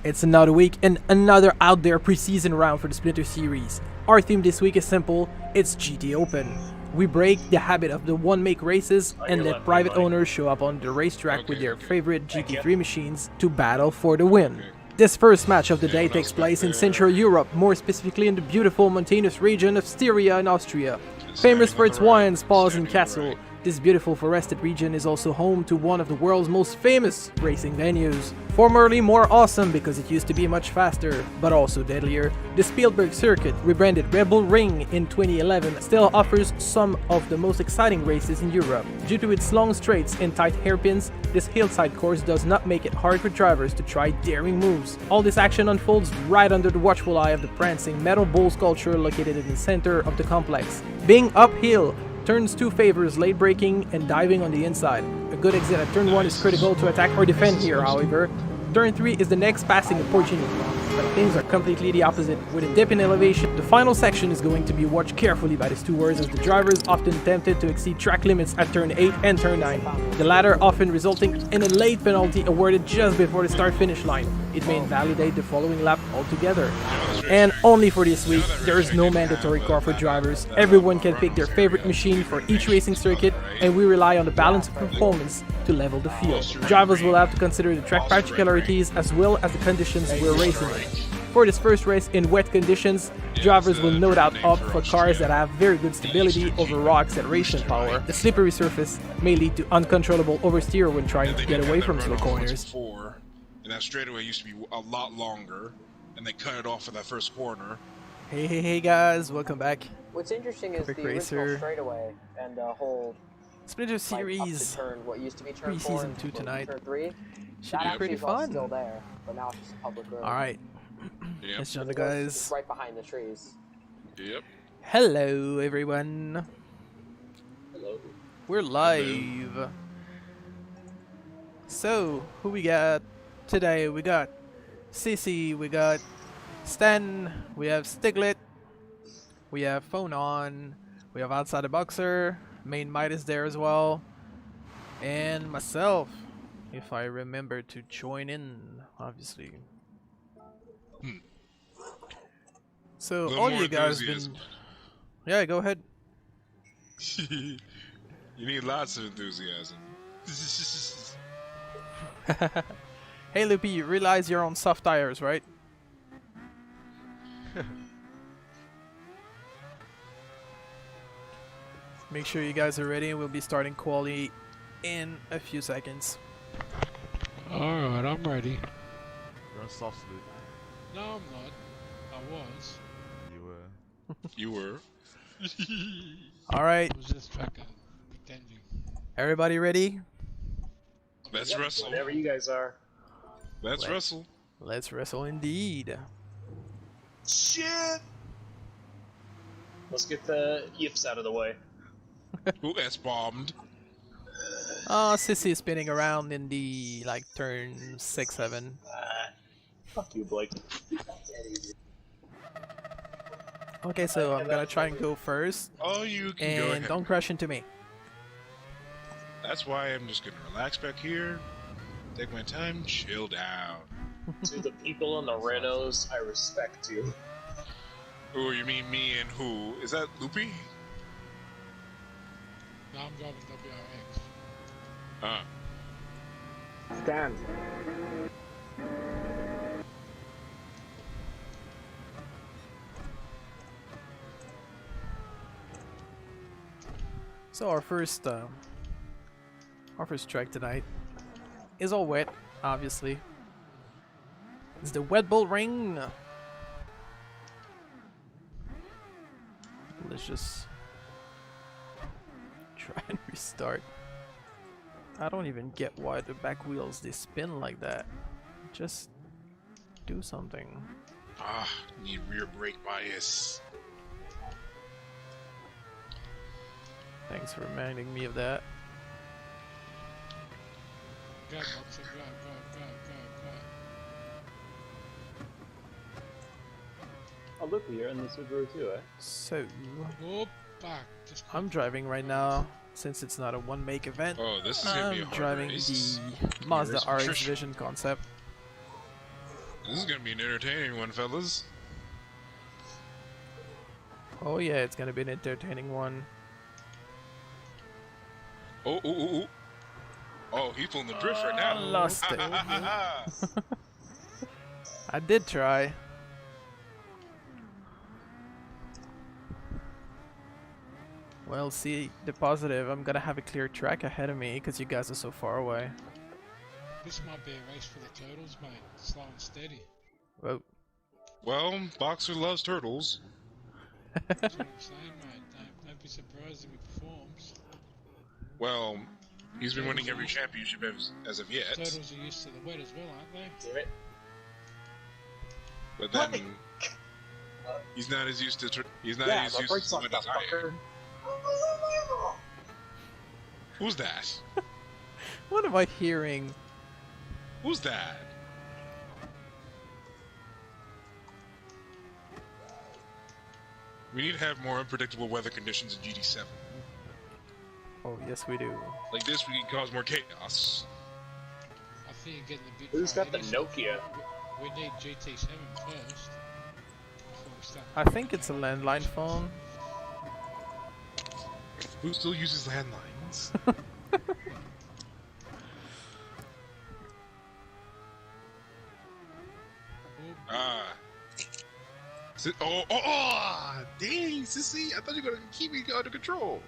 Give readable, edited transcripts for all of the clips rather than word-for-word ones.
It's another week and another out there preseason round for the Splinter series. Our theme this week is simple, it's GT Open. We break the habit of the one-make races and let private owners show up on the racetrack with their favorite GT3 machines to battle for the win. This first match of the day takes place in Central Europe, more specifically in the beautiful mountainous region of Styria in Austria. Famous for its wine, spas and castle, this beautiful forested region is also home to one of the world's most famous racing venues. Formerly more awesome because it used to be much faster, but also deadlier, the Spielberg circuit, rebranded Red Bull Ring in 2011, still offers some of the most exciting races in Europe. Due to its long straights and tight hairpins, this hillside course does not make it hard for drivers to try daring moves. All this action unfolds right under the watchful eye of the prancing metal bull sculpture located in the center of the complex. Being uphill, turns 2 favors late braking and diving on the inside. A good exit at turn 1 is critical to attack or defend here, however. Turn 3 is the next passing opportunity, but things are completely the opposite. With a dip in elevation, the final section is going to be watched carefully by the stewards as the drivers often tempted to exceed track limits at turn 8 and turn 9. The latter often resulting in a late penalty awarded just before the start-finish line. It may invalidate the following lap altogether. And only for this week, there is no mandatory car for drivers. Everyone can pick their favorite machine for each racing circuit, and we rely on the balance of performance to level the field. Drivers will have to consider the track particularities as well as the conditions we're racing in. For this first race in wet conditions, drivers will no doubt opt for cars that have very good stability over raw acceleration power. The slippery surface may lead to uncontrollable oversteer when trying to get away from slow corners. And that straightaway used to be a lot longer, and they cut it off for that first corner. Hey guys, welcome back. What's interesting is the original straightaway and the whole Splinter series turn, what used to be turn pre-season 2 tonight. Turn 3. Should be pretty fun. Still there, but now it's just a public road. Alright. Let's jump, guys. It's right behind the trees. Yep. Hello, everyone. Hello. We're live. So, who we got today? We got Sissy, we got Stan, we have Stiglet, we have Phone On, we have Outside the Boxer, Main Might is there as well, and myself, if I remember to join in, obviously. So all you guys been... Yeah, go ahead. You need lots of enthusiasm. Hey Loopy, you realize you're on soft tires, right? Make sure you guys are ready and we'll be starting quali in a few seconds. Alright, I'm ready. You're on soft loop. No, I'm not. I was. You were. You were. Alright. I was just fucking pretending. Everybody ready? Let's wrestle. Whatever you guys are. Let's wrestle. Let's wrestle indeed. Shit! Let's get the yips out of the way. Who S-bombed? Oh, Sissy is spinning around in the, like, turn 6, 7. Fuck you, Blake. Okay, so I'm gonna try and go first. Oh, you can go And ahead. don't crash into me. That's why I'm just gonna relax back here, take my time, chill down. To the people in the Renos, I respect you. Oh, you mean me and who? Is that Loopy? Now I'm driving WRX. Stand. So our first track tonight is all wet, obviously. It's the Wet Bull Ring. Let's just try and restart. I don't even get why the back wheels they spin like that. Just do something. Ah, need rear brake bias. Thanks for reminding me of that. Go, Boxer, go, go, go, go, go. Oh, look, you're in the Subaru too, eh? So Oh, back. Just I'm driving right now. Since it's not a one-make event, Oh, this is gonna be a I'm hard driving race. the Mazda Race RX nutrition. Vision concept. This is gonna be an entertaining one, fellas. Oh yeah, it's gonna be an entertaining one. Oh, oh, oh, oh. Oh, he's pulling the drift right now. Lost it. Ah. I did try. Well, see, the positive, I'm gonna have a clear track ahead of me because you guys are so far away. This might be a race for the turtles, mate. Slow and steady. Whoa. Well, Boxer loves turtles. That's what I'm saying, mate. Don't be surprised if he performs. Well, he's been winning every championship as of yet. Turtles are used to the wet as well, aren't they? Damn it. But then he's not as used to he's not as used to it as I am. Who's that? What am I hearing? Who's that? We need to have more unpredictable weather conditions in GT7. Oh, yes we do. Like this, we can cause more chaos. I think you're getting a bit Who's far got the ahead of Nokia? yourself. We need GT7 first. Before we start. I think it's a landline phone. Who still uses landlines? Ah. Dang, sissy! I thought you were gonna keep me under control.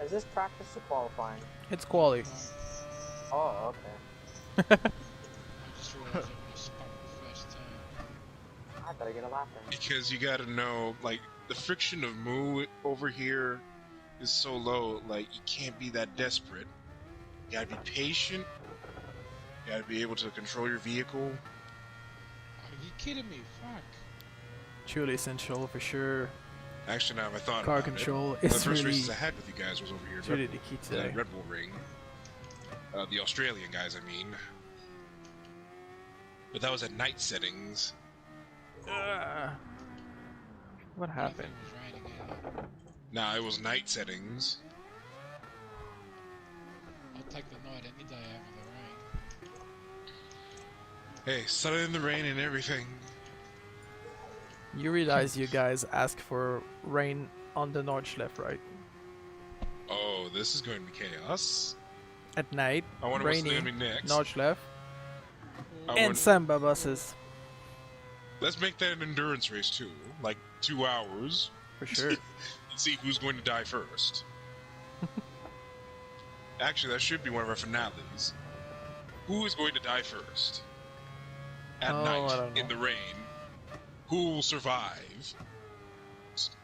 Is this practice or qualifying? It's quality. Oh, okay. I just realised I was spun the first turn. I better get a lap in. Because you gotta know, like, the friction of moo over here is so low, like, you can't be that desperate. You gotta be patient. You gotta be able to control your vehicle. Are you kidding me? Fuck. Truly essential for sure. Actually, now I thought Car about control it. The is first really, races I had with you guys was over here. it's really the key The today. Red Bull Ring. The Australian guys, I mean. But that was at night settings. What happened? It was raining out. Nah, it was night settings. I'll take the night any day over the rain. Hey, sun in the rain and everything. You realize you guys asked for rain on the Nordschleife, right? Oh, this is going to be chaos. At night, I wonder what's rainy, going to be next. Nordschleife, I and wonder- Samba buses, Let's make that an endurance race too, like 2 hours, for sure. and see who's going to die first. Actually, that should be one of our finales. Who is going to die first? At Oh, I night, don't know. in the rain. Who will survive?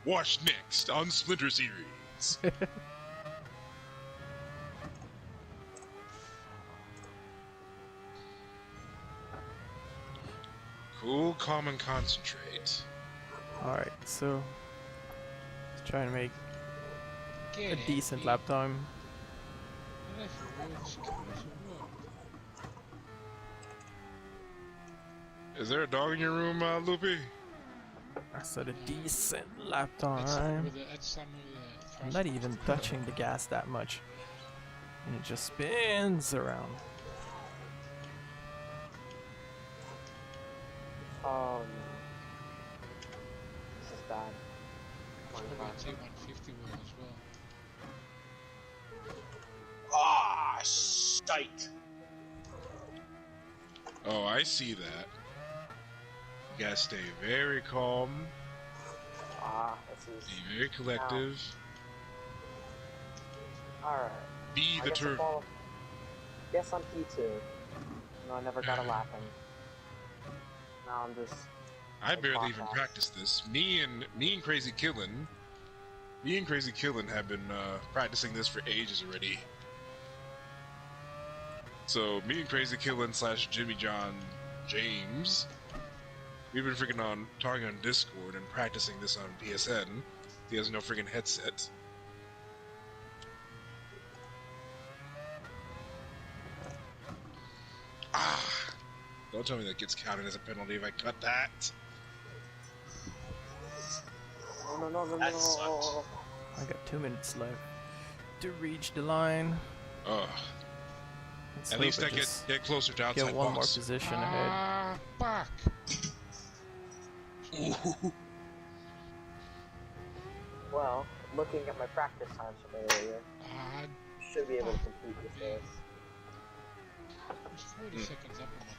Watch next on Splinter Series. Cool, calm, and concentrate. Alright, so let's try and make Get a it, decent dude. lap time. Are they for real? This cars or what? Is there a dog in your room, Loopy? I said a decent lap That's time. that's some of the I'm not even touching the gas that much. And it just spins around. Oh, no. This is bad. Probably a T150 wheel as well. Ah, shite. Oh, I see that. You gotta stay very calm, Ah, this is... be very collective. Alright. Be the turd. Guess I'm P2. You know, I never got a laughing. Now I'm just... I barely even practiced this. Me and Crazy Killin have been practicing this for ages already. So me and Crazy Killin / Jimmy John James, we've been freaking talking on Discord and practicing this on PSN. He has no freaking headset. Don't tell me that gets counted as a penalty if I cut that. No. That sucked. I got 2 minutes left to reach the line. At least I get closer to outside get one more box. position ahead. Fuck. Well, looking at my practice times from earlier, should be able to complete this race. It's 40 seconds up on my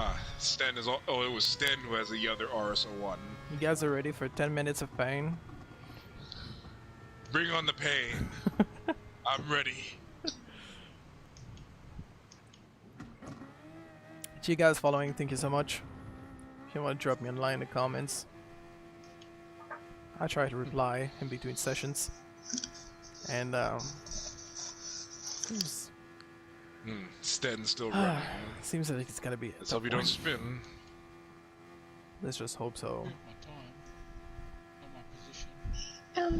time. Sten is all. Oh, it was Sten who has the other RSO1. You guys are ready for 10 minutes of pain? Bring on the pain. I'm ready. To you guys following, thank you so much. If you want to drop me a line in the comments, I try to reply in between sessions. And Sten's still running. seems like it's gonna be a Let's tough hope you don't one. spin. Let's just hope so. Look at my time. Not my position.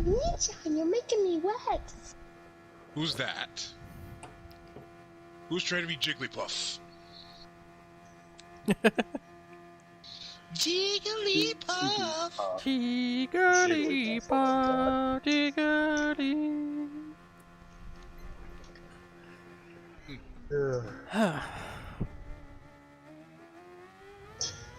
Ninja, you're making me wet. Who's that? Who's trying to be Jigglypuff? Jigglypuff! Jigglypuff, jiggly.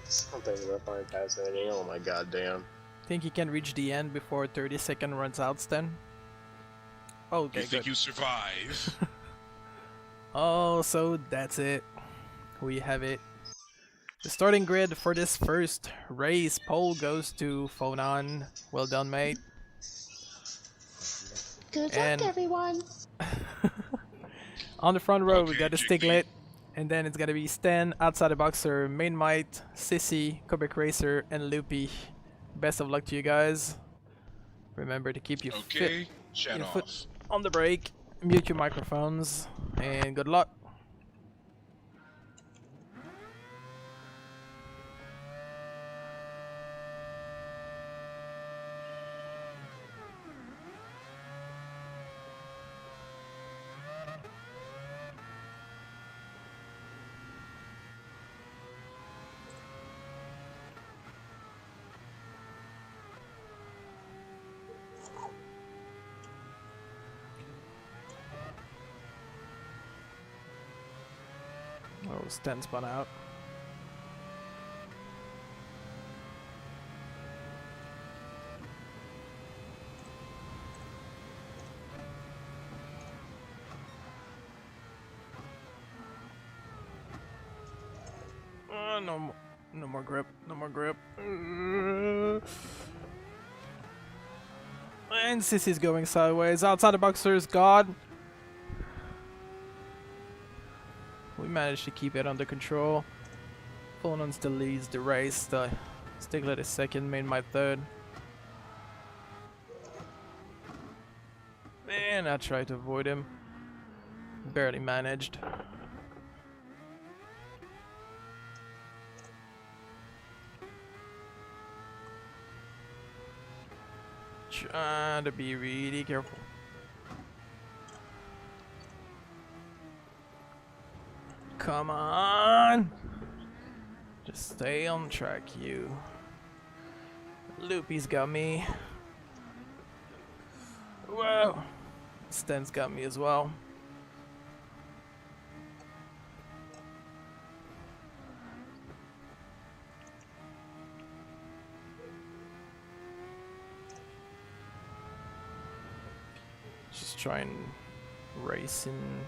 Something that I find fascinating. Oh my goddamn. Think you can reach the end before 30-second runs out, Sten? Okay, You think good. you survive? Oh, so that's it. We have it. The starting grid for this first race poll goes to Phonon. Well done, mate. Good And- luck, everyone. On the front row, we Okay, got the Jiggly. Stiglet. And then it's gonna be Stan, Outside the Boxer, Main Might, Sissy, Quebec Racer, and Loopy. Best of luck to you guys. Remember to keep your Okay, shut your off. foot on the brake, mute your microphones, and good luck. Oh, Stan spun out. No more grip, no more grip. And Sissy's going sideways. Outside the Boxer's God. We managed to keep it under control. Phonon still leads the race. The Stiglet is second, Main Might third. And I tried to avoid him. Barely managed. Trying to be really careful. Come on! Just stay on track, you. Loopy's got me. Whoa! Sten's got me as well. Just try and race in.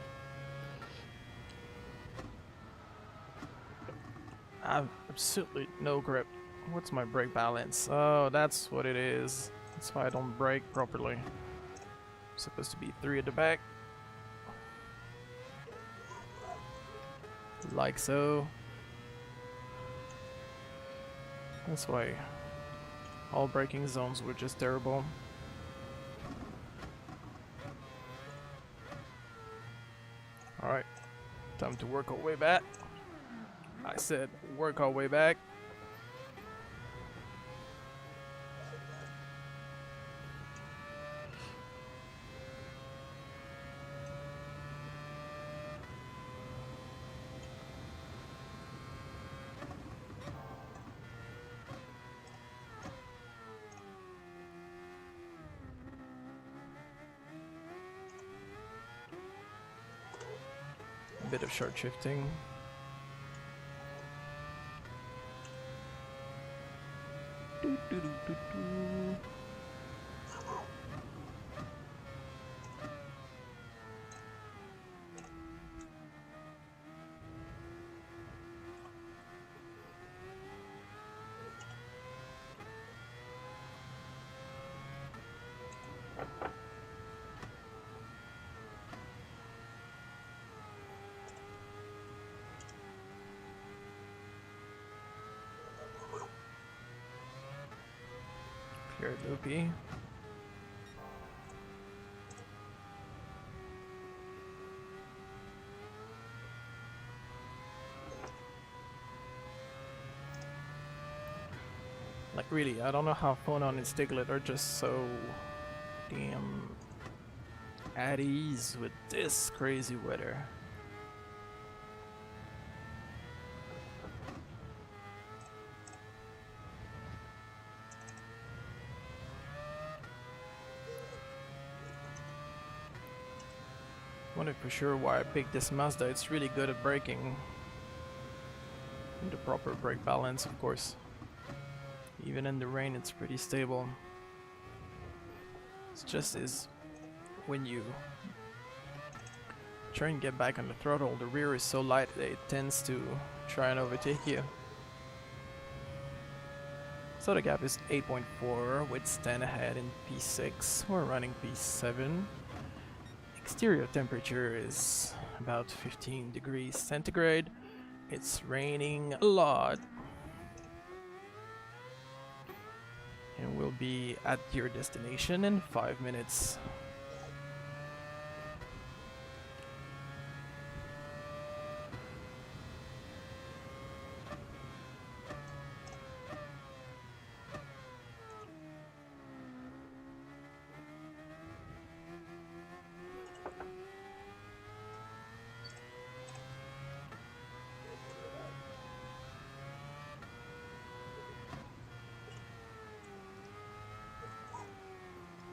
I have absolutely no grip. What's my brake balance? Oh, that's what it is. That's why I don't brake properly. Supposed to be 3 at the back. Like so. That's why all braking zones were just terrible. Alright, time to work our way back. I said work our way back. A bit of short shifting. Clear loopy. Like really, I don't know how Phonon and Stiglet are just so damn at ease with this crazy weather. Wonder for sure why I picked this Mazda. It's really good at braking. And the proper brake balance, of course. Even in the rain, it's pretty stable. It's just is when you try and get back on the throttle, the rear is so light that it tends to try and overtake you. So the gap is 8.4 with 10 ahead in P6. We're running P7. Exterior temperature is about 15 degrees centigrade. It's raining a lot. And we'll be at your destination in 5 minutes.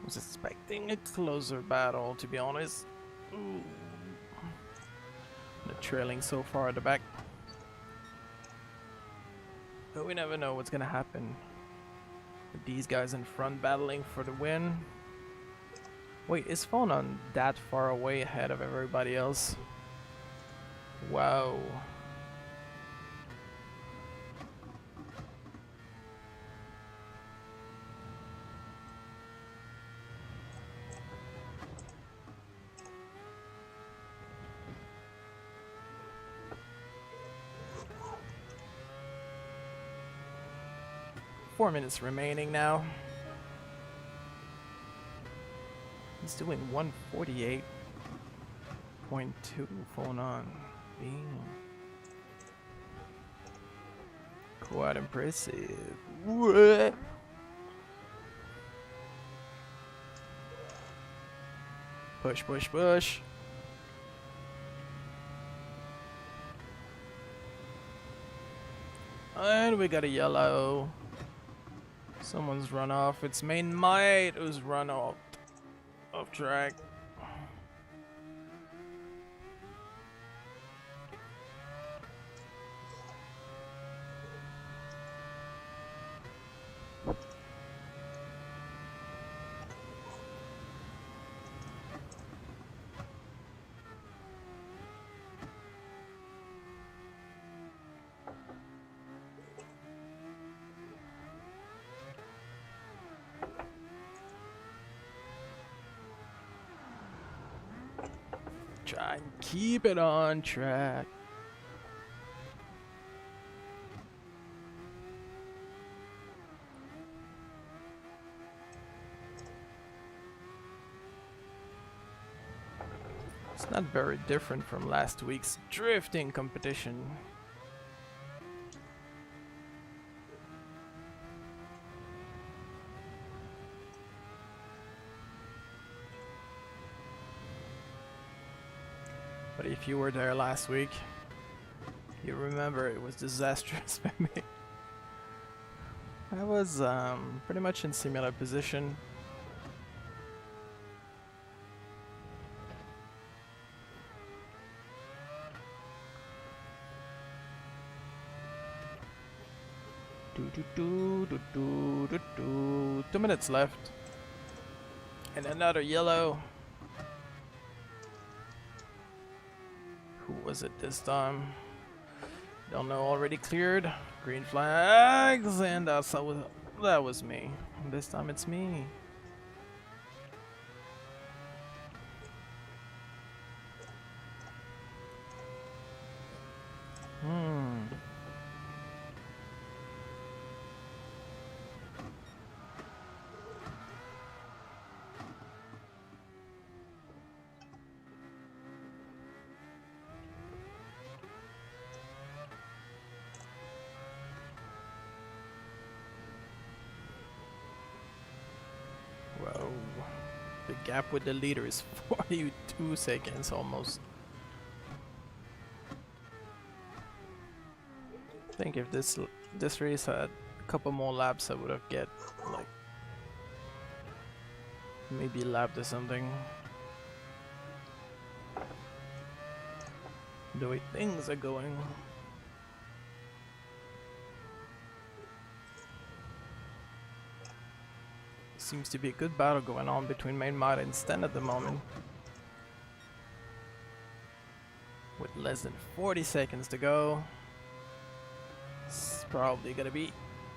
Was expecting a closer battle, to be honest. Ooh. The trailing so far at the back. But we never know what's gonna happen with these guys in front battling for the win. Wait, is Phonon that far away ahead of everybody else? Wow. Four minutes remaining now. He's doing 148.2 Phonon. Damn. Quite impressive. What? Push, push, push. And we got a yellow. Someone's run off. It's main might who's run off track. Try and keep it on track. It's not very different from last week's drifting competition. But if you were there last week, you remember it was disastrous for me. I was pretty much in similar position. Do. 2 minutes left. And another yellow. Who was it this time? Don't know, already cleared. Green flags, and that was me. This time it's me. Whoa. The gap with the leader is 42 seconds almost. I think if this race had a couple more laps, I would have get like maybe a lap or something. The way things are going. Seems to be a good battle going on between Main Mod and Sten at the moment. With less than 40 seconds to go. It's probably gonna be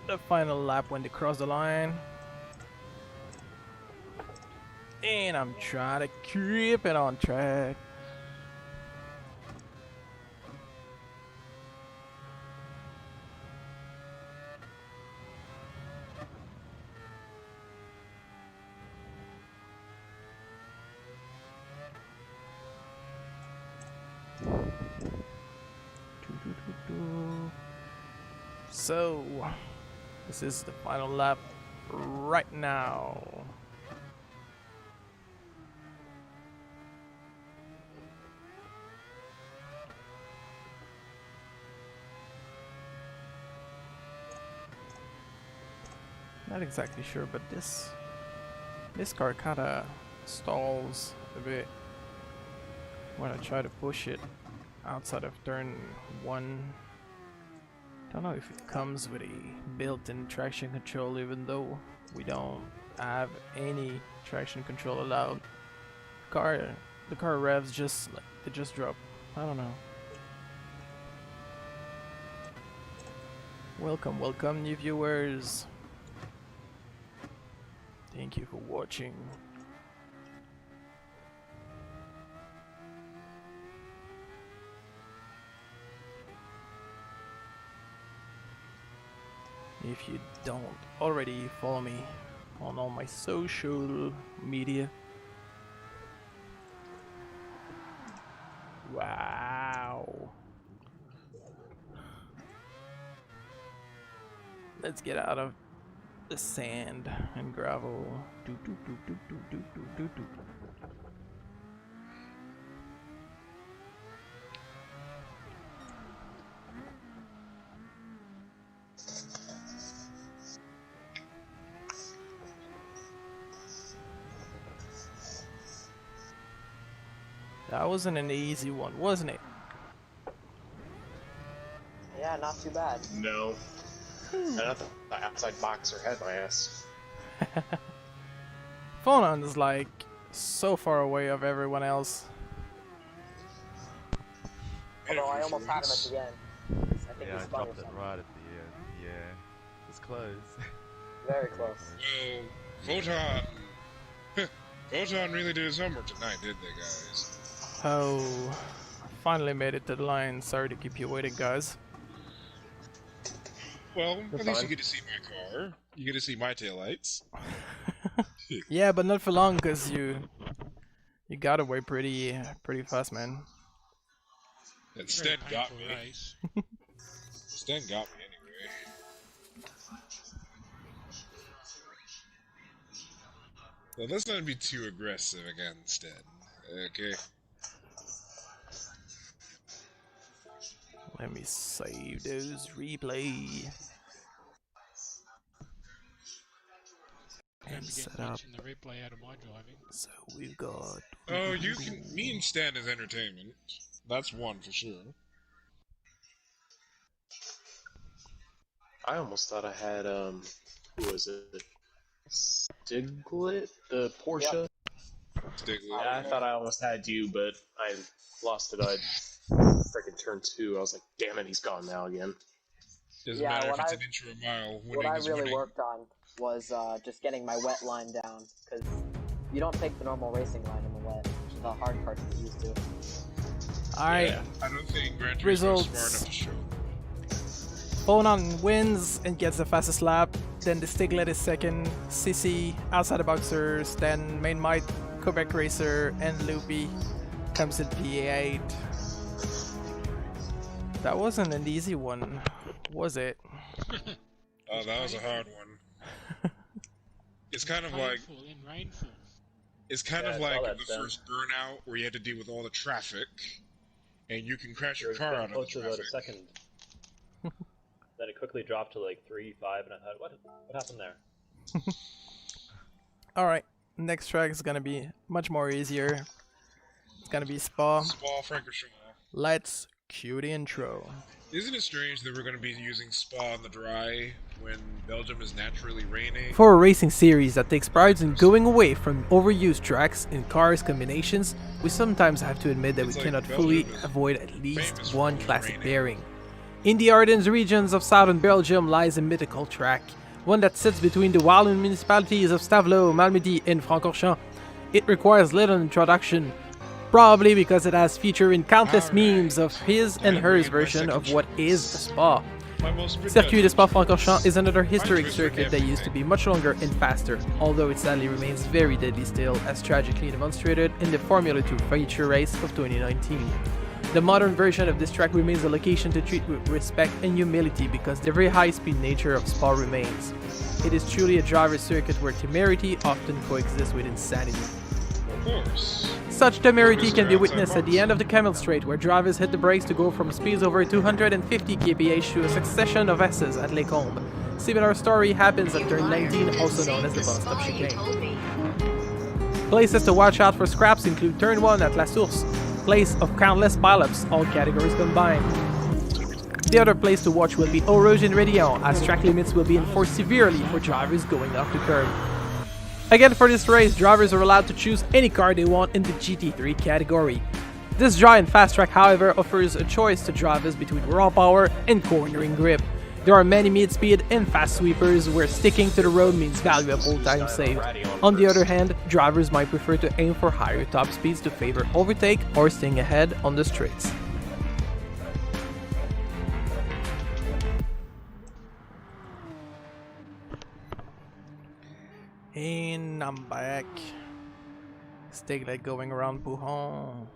the final lap when they cross the line. And I'm trying to keep it on track. So, this is the final lap right now. Not exactly sure, but this car kinda stalls a bit when I try to push it outside of turn 1. Don't know if it comes with a built-in traction control, even though we don't have any traction control allowed. The car revs just like they just drop. I don't know. Welcome new viewers. Thank you for watching. If you don't already follow me on all my social media. Wow. Let's get out of the sand and gravel. Do. That wasn't an easy one, wasn't it? Yeah, not too bad. No. I thought the outside boxer had my ass. Phonon is like so far away of everyone else. Although I almost had him at the end. I think Yeah, he I spun or dropped it something. right at the end. Yeah, it's close. Very close. Well, Photon really did his homework tonight, didn't they, guys? So, finally made it to the line. Sorry to keep you waiting, guys. Well, You're at least fine. you get to see my car. You get to see my taillights. Yeah, but not for long, cause you got away pretty fast, man. And Very Sten got painful me. race. Sten got me anyway. Well, let's not be too aggressive again, Sten. Okay. Let me save those replay Don't and forget set up. glitching the replay out of my driving. So we've got. Oh, you can. Me and Stan is entertainment. That's one for sure. I almost thought I had who was it? Stiglet, the Porsche. Stigley. Yeah, I thought I almost had you, but I lost it. I freaking turned 2. I was like, damn it, he's gone now again. Doesn't Yeah, matter if what it's I- an inch or a mile. What Winning I is really winning. worked on was just getting my wet line down, because you don't take the normal racing line in the wet, which is a hard car to get used to. Alright, Yeah, I don't think Gran Turismo is Results. smart enough to show. Bonan wins and gets the fastest lap. Then the Stiglet is second. Sissy, outside the boxers. Then Main Might, Quebec Racer, and Loopy comes in P8. That wasn't an easy one, was it? Oh, that was a hard one. It's kind of like Painful in rainfall. it's kind Yeah, of I saw like that, the Stan. first burnout where you had to deal with all the traffic, and you can crash your It was car getting out of close the to about traffic. a second. Then it quickly dropped to like 3, 5, and I thought, what happened there? Alright, next track is gonna be much more easier. It's gonna be Spa. Spa-Francorchamps. Let's cue the intro. Isn't it strange that we're going to be using Spa in the dry when Belgium is naturally raining? For a racing series that takes pride in going away from overused tracks and cars combinations, we sometimes have to admit that we It's like cannot Belgium fully is avoid at least famous one for classic raining. pairing. In the Ardennes regions of southern Belgium lies a mythical track, one that sits between the Walloon municipalities of Stavelot, Malmedy and Francorchamps. It requires little introduction, probably because it has featured in countless Alright. memes of his and hers version of what is a Spa. My most Circuit de redundant. Spa-Francorchamps is another historic twist for circuit that used to be much longer and faster, although it sadly remains very deadly still, as tragically demonstrated in the Formula 2 feature race of 2019. The modern version of this track remains a location to treat with respect and humility because the very high-speed nature of Spa remains. It is truly a driver's circuit where temerity often coexists with insanity. Of course. Such temerity Mr. can be Outside witnessed at the Box. end of the Camel Straight, where drivers hit the brakes to go from speeds over 250 kph to a succession of S's at Les Combes. Similar story happens at turn 19, also known as the bus stop chicane. Places to watch out for scraps include turn 1 at La Source, place of countless pileups, all categories combined. The other place to watch will be Eau Rouge and Rédillon, as track limits will be enforced severely for drivers going off the curb. Again, for this race, drivers are allowed to choose any car they want in the GT3 category. This dry and fast track, however, offers a choice to drivers between raw power and cornering grip. There are many mid-speed and fast sweepers where sticking to the road means valuable time saved. On the other hand, drivers might prefer to aim for higher top speeds to favor overtake or staying ahead on the straights. And I'm back. Stiglet going around Pouhon.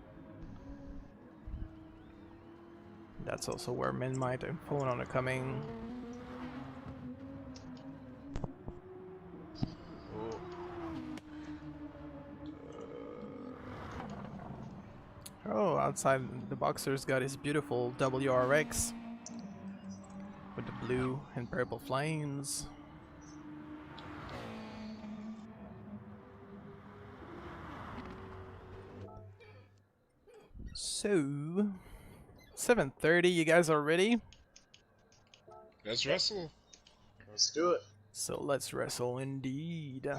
That's also where Min Might and Phonon are coming. Oh, outside the boxer's got his beautiful WRX with the blue and purple flames. So, 7:30, you guys are ready? Let's wrestle. Let's do it. So let's wrestle indeed.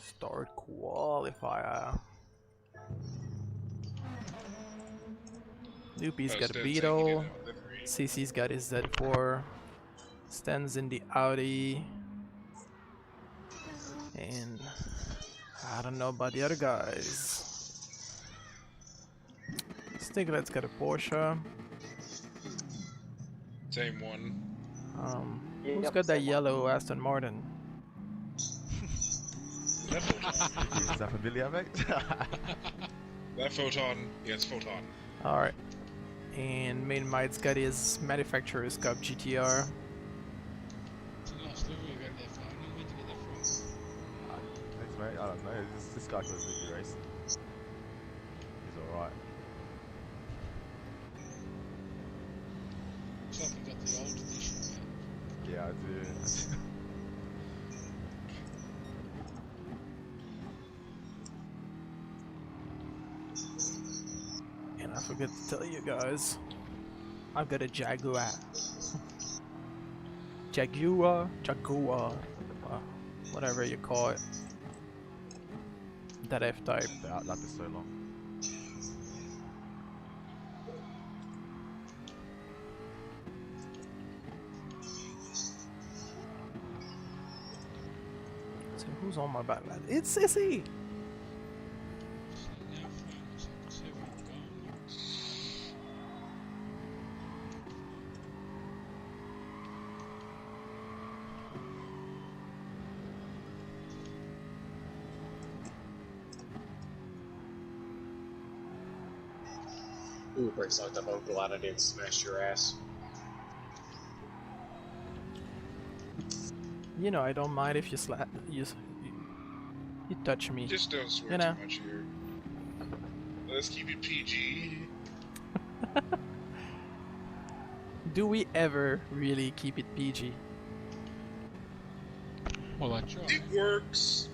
Start qualifier. Loopy's got a Stan's Beetle. taking it in livery. CC's got his Z4. Stan's in the Audi. And I don't know about the other guys. think let's get a Porsche. Same one. Who's Yep, got that same one. yellow Aston Martin? That photon. Is that familiar, mate? That photon. Yes, photon. Alright. And Main Might's got his Manufacturer's Cup GTR. It's a nice livery you got there, Flo. I don't know where to get that from. Thanks, mate. I don't know. This guy goes with you racing. He's alright. Looks like you got the old edition, mate. Yeah, I do. And I forgot to tell you guys, I've got a Jaguar. Jaguar, whatever you call it. That F-Type. The outlap is so long. So who's on my back? It's Sissy! So now, Flo, looks like it's everyone gone. Ooh, breaks like that. I'm glad I didn't smash your ass. You know, I don't mind if you you touch me. Just don't swear You know. too much here. Let's keep it PG. Do we ever really keep it PG? Well, I tried. It works.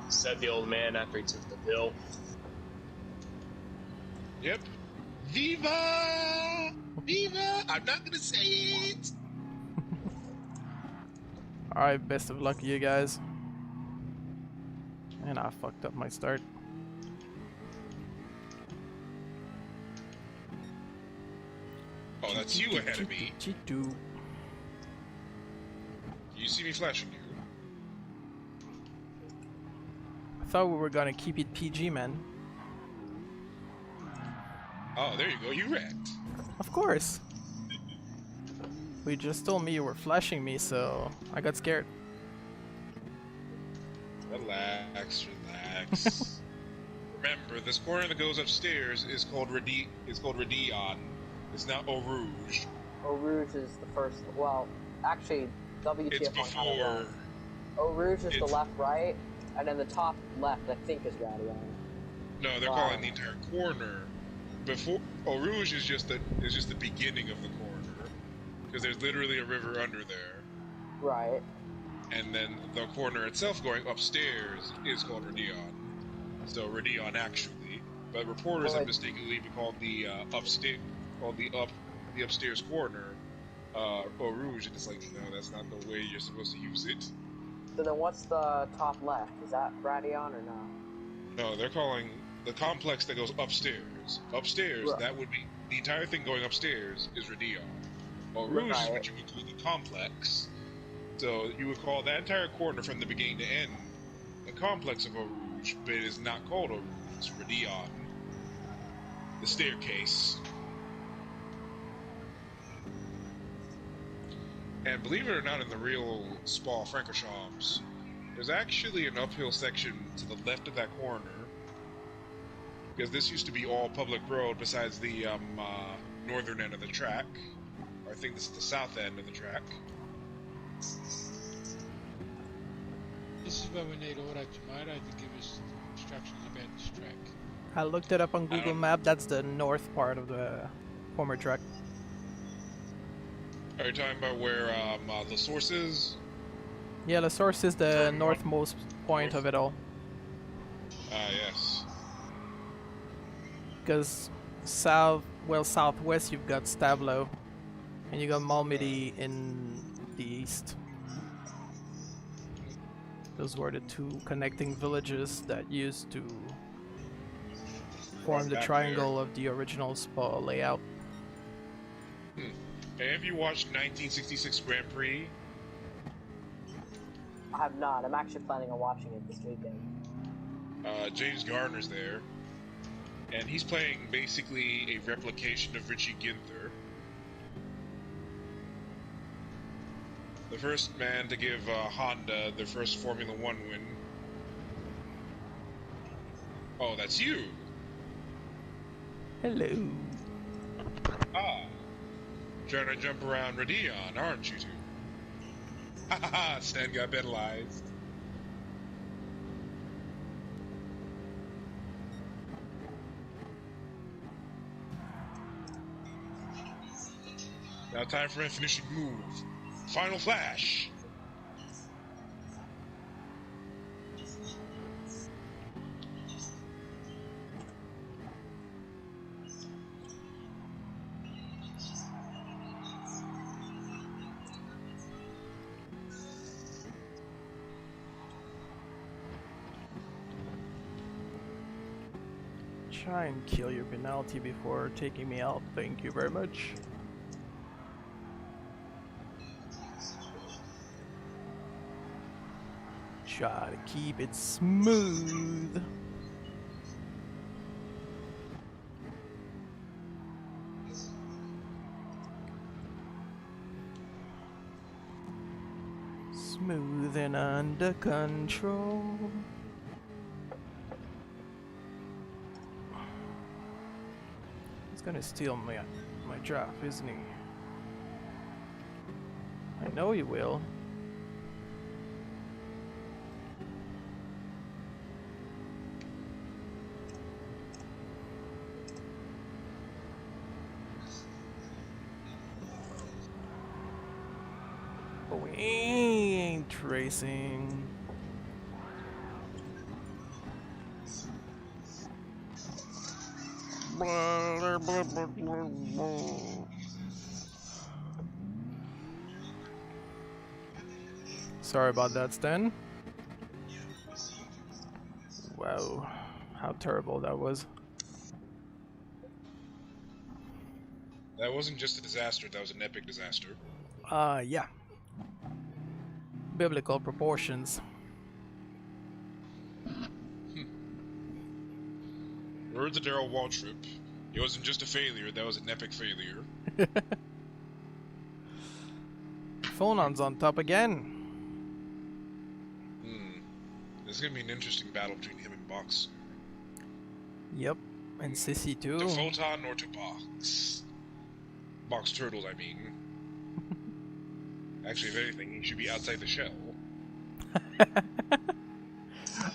Said the old man after he took the pill. Yep. Viva! Viva! I'm not gonna say it! Alright, best of luck to you guys. And I fucked up my start. Oh, that's you ahead of me. Cheetu. You see me flashing you. I thought we were gonna keep it PG, man. Oh, there you go. You wrecked. Of course. We just told me you were flashing me, so I got scared. Relax, relax. Remember, this corner that goes upstairs is called Radion. It's not Eau Rouge. Eau Rouge is the first. Well, actually, WTF It's on kind of before. wrong. Eau Rouge is the it's- left, right, and then the top left, I think, is Radion. No, they're Wow. calling the entire corner. Before Eau Rouge is just the beginning of the corner, because there's literally a river under there, Right. and then the corner itself going upstairs is called Radion. So Radion actually, but reporters Well, have mistakenly been called the the upstairs corner, Eau Rouge, and it's like, no, that's not the way you're supposed to use it. So then what's the top left? Is that Radion or no? No, they're calling the complex that goes upstairs. Upstairs, Right. that would be the entire thing going upstairs is Radion. Eau Rouge is Right. what you would call the complex. So you would call that entire corner from the beginning to end the complex of Eau Rouge, but it is not called Eau Rouge. It's Radion. The staircase. And believe it or not, in the real Spa Francorchamps, there's actually an uphill section to the left of that corner, because this used to be all public road besides the northern end of the track. Or I think this is the south end of the track. This is where we need Autotomato to give us instructions about this track. I looked it up on Google Map. That's the north part of the former track. Are you talking about where the source is? Yeah, the source is the From northmost point of it all. Ah, yes. Because southwest you've got Stavlo, and you got Malmedy in the east. Those were the two connecting villages that used to form the back triangle of the original Spa layout. And if you watched 1966 Grand Prix, I have not. I'm actually planning on watching it this weekend. James Garner's there, and he's playing basically a replication of Richie Ginther. The first man to give Honda their first Formula One win. Oh, that's you! Hello. Ah. Trying to jump around Radion, aren't you two? Ha ha ha! Stan got penalized. Now time for a finishing move. Final flash! Try and kill your penalty before taking me out. Thank you very much. Try to keep it smooth. Smooth and under control. He's gonna steal my draft, isn't he? I know he will. But we ain't racing. Sorry about that, Stan. Wow, how terrible that was. That wasn't just a disaster, that was an epic disaster. Yeah. Biblical proportions. Words of Daryl Waltrip. It wasn't just a failure, that was an epic failure. Phonon's on top again. This is gonna be an interesting battle between him and Box. Yep, and Sissy too. To Photon or to Box? Box Turtles, I mean. Actually, if anything, he should be outside the shell.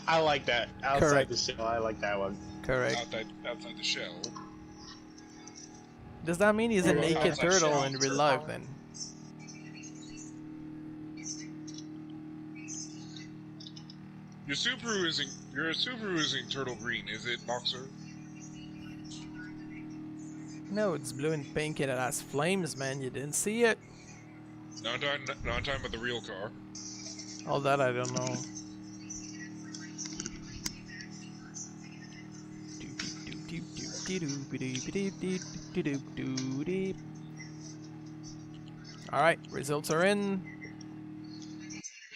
I like that. Outside Correct. the shell, I like that one. Correct. Outside the shell. Does that mean he's a Well, naked outside turtle shell. in real life then? Your Subaru isn't turtle green, is it, Boxer? No, it's blue and pink and it has flames, man. You didn't see it? No, I'm talking about the real car. All that I don't know. Alright, results are in.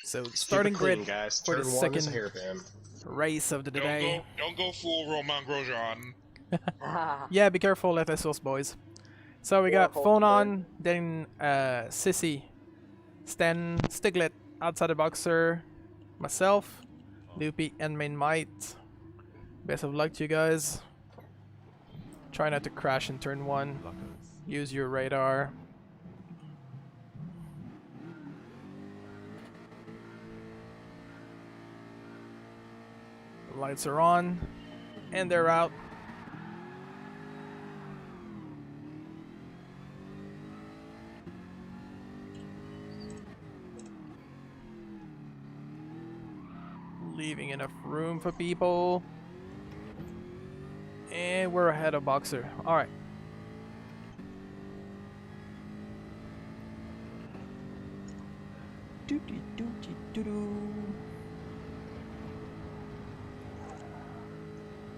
So starting Keep it clean, grid guys. for the Turn one is a second hairpin. race of the day. Don't go full Romain Grosjean. Yeah, be careful, FSOs boys. So we got Phonon, then Sissy, Stan, Stiglet, outside the boxer, myself, Loopy, and Main Might. Best of luck to you guys. Try not to crash in turn 1. Use your radar. The lights are on, and they're out. Leaving enough room for people. And we're ahead of Boxer. Alright.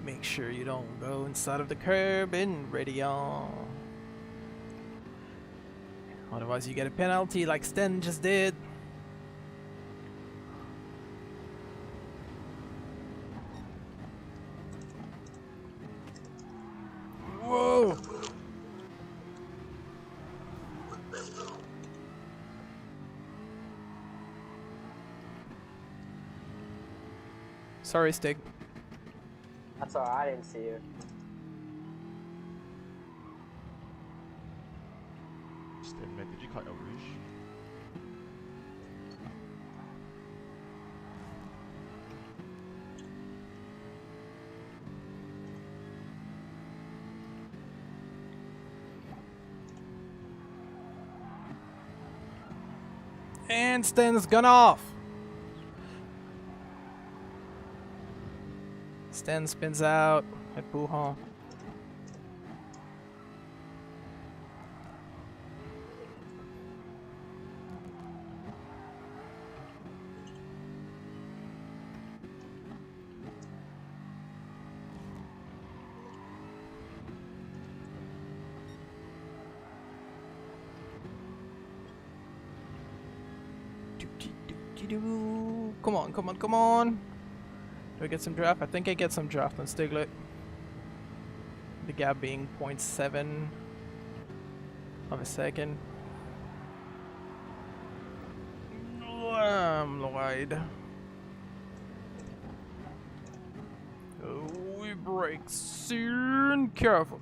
Make sure you don't go inside of the curb and ready on. Otherwise you get a penalty like Sten just did. Sorry, Stig. That's alright, I didn't see you. Just admit, did you cut a rouge? And Sten's gone off. Sten spins out at Buhon. Come on, come on, come on. Do I get some draft? I think I get some draft on Stiglet. The gap being 0.7 of a second. I'm wide. Oh, we break soon. Careful.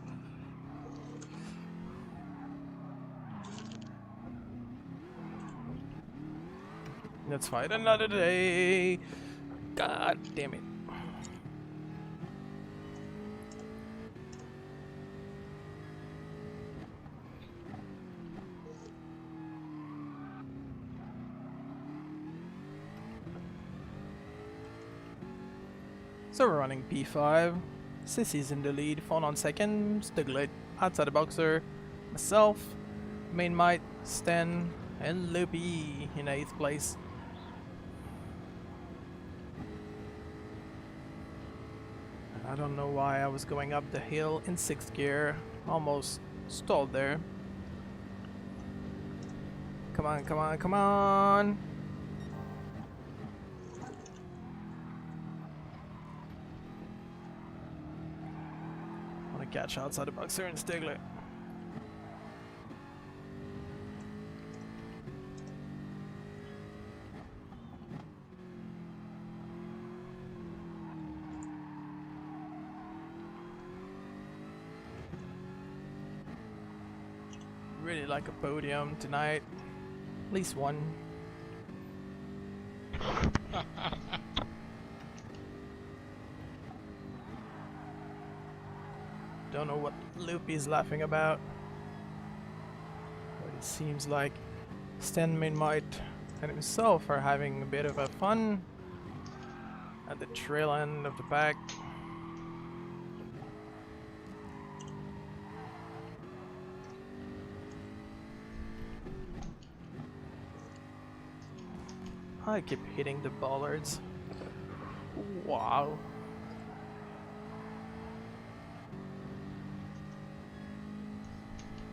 Let's fight another day. God damn it. So we're running P5. Sissy's in the lead. Fawn on second. Stiglet outside the boxer. Myself, Main Might, Sten, and Loopy in 8th place. I don't know why I was going up the hill in 6th gear. Almost stalled there. Come on, come on, come on! I want to catch outside the boxer and Stigler. Really like a podium tonight. At least one. Don't know what Loopy's laughing about. But it seems like Stenman might and himself are having a bit of a fun at the trail end of the pack. I keep hitting the bollards. Wow.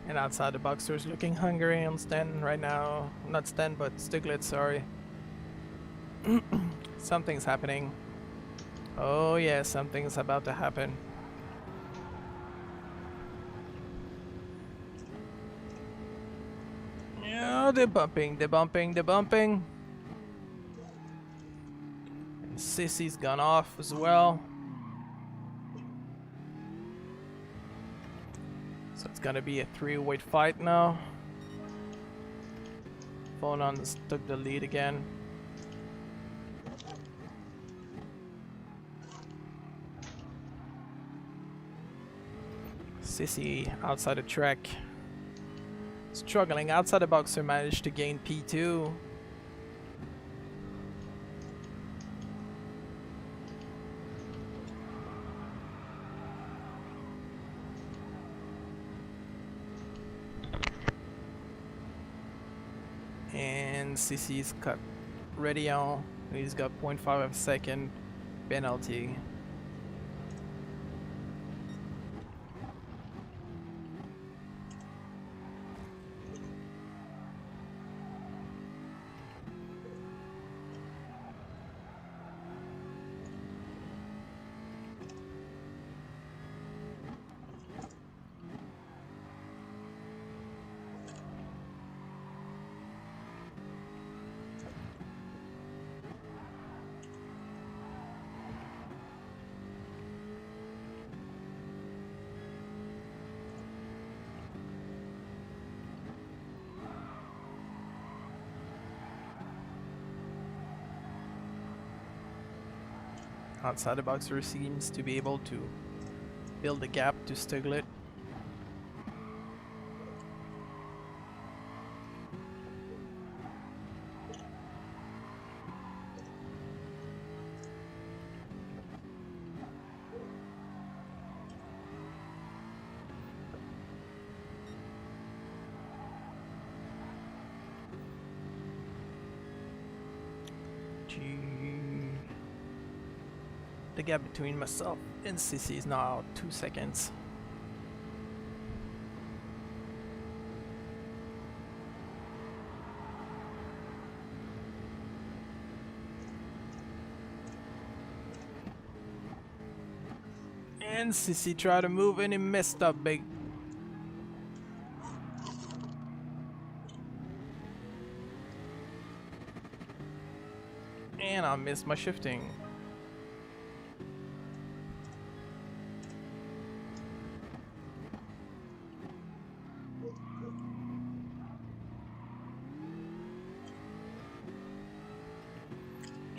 And outside the boxer's looking hungry on Sten right now. Not Sten, but Stiglet, sorry. Something's happening. Oh yeah, something's about to happen. Yeah, they're bumping, they're bumping, they're bumping. And Sissy's gone off as well. So it's gonna be a 3-way fight now. Phonon took the lead again. Sissy outside the track. Struggling outside the boxer, managed to gain P2. And Sissy's cut ready on. He's got 0.5 of a second penalty. outside the boxer seems to be able to build a gap to Stuglet. The gap between myself and Sissy is now 2 seconds. And Sissy tried to move and he messed up big. And I missed my shifting.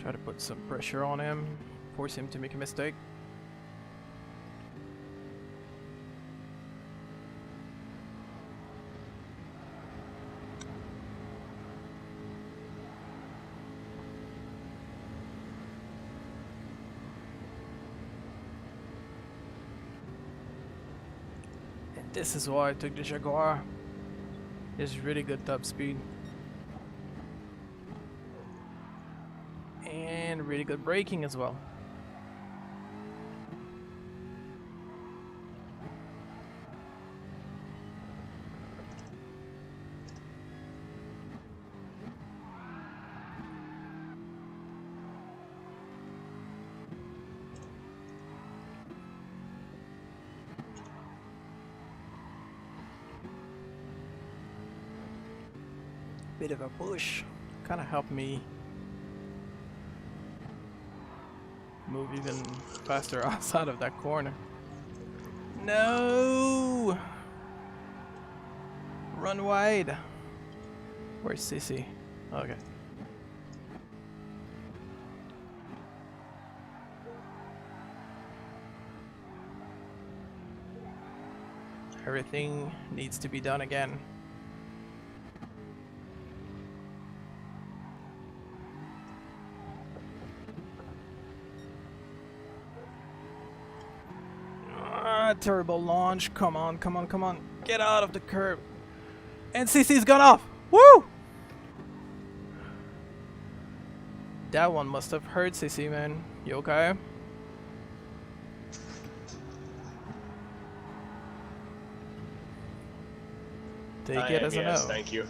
Try to put some pressure on him, force him to make a mistake. And this is why I took the Jaguar. It's really good top speed. And really good braking as well. Bit of a push, kind of helped me move even faster outside of that corner. No! Run wide. Where's Sissy? Okay. Everything needs to be done again. Terrible launch. Come on, come on, come on. Get out of the curb. And CC's gone off. Woo! That one must have hurt CC, man. You okay? Take it as a no. Yes, thank you.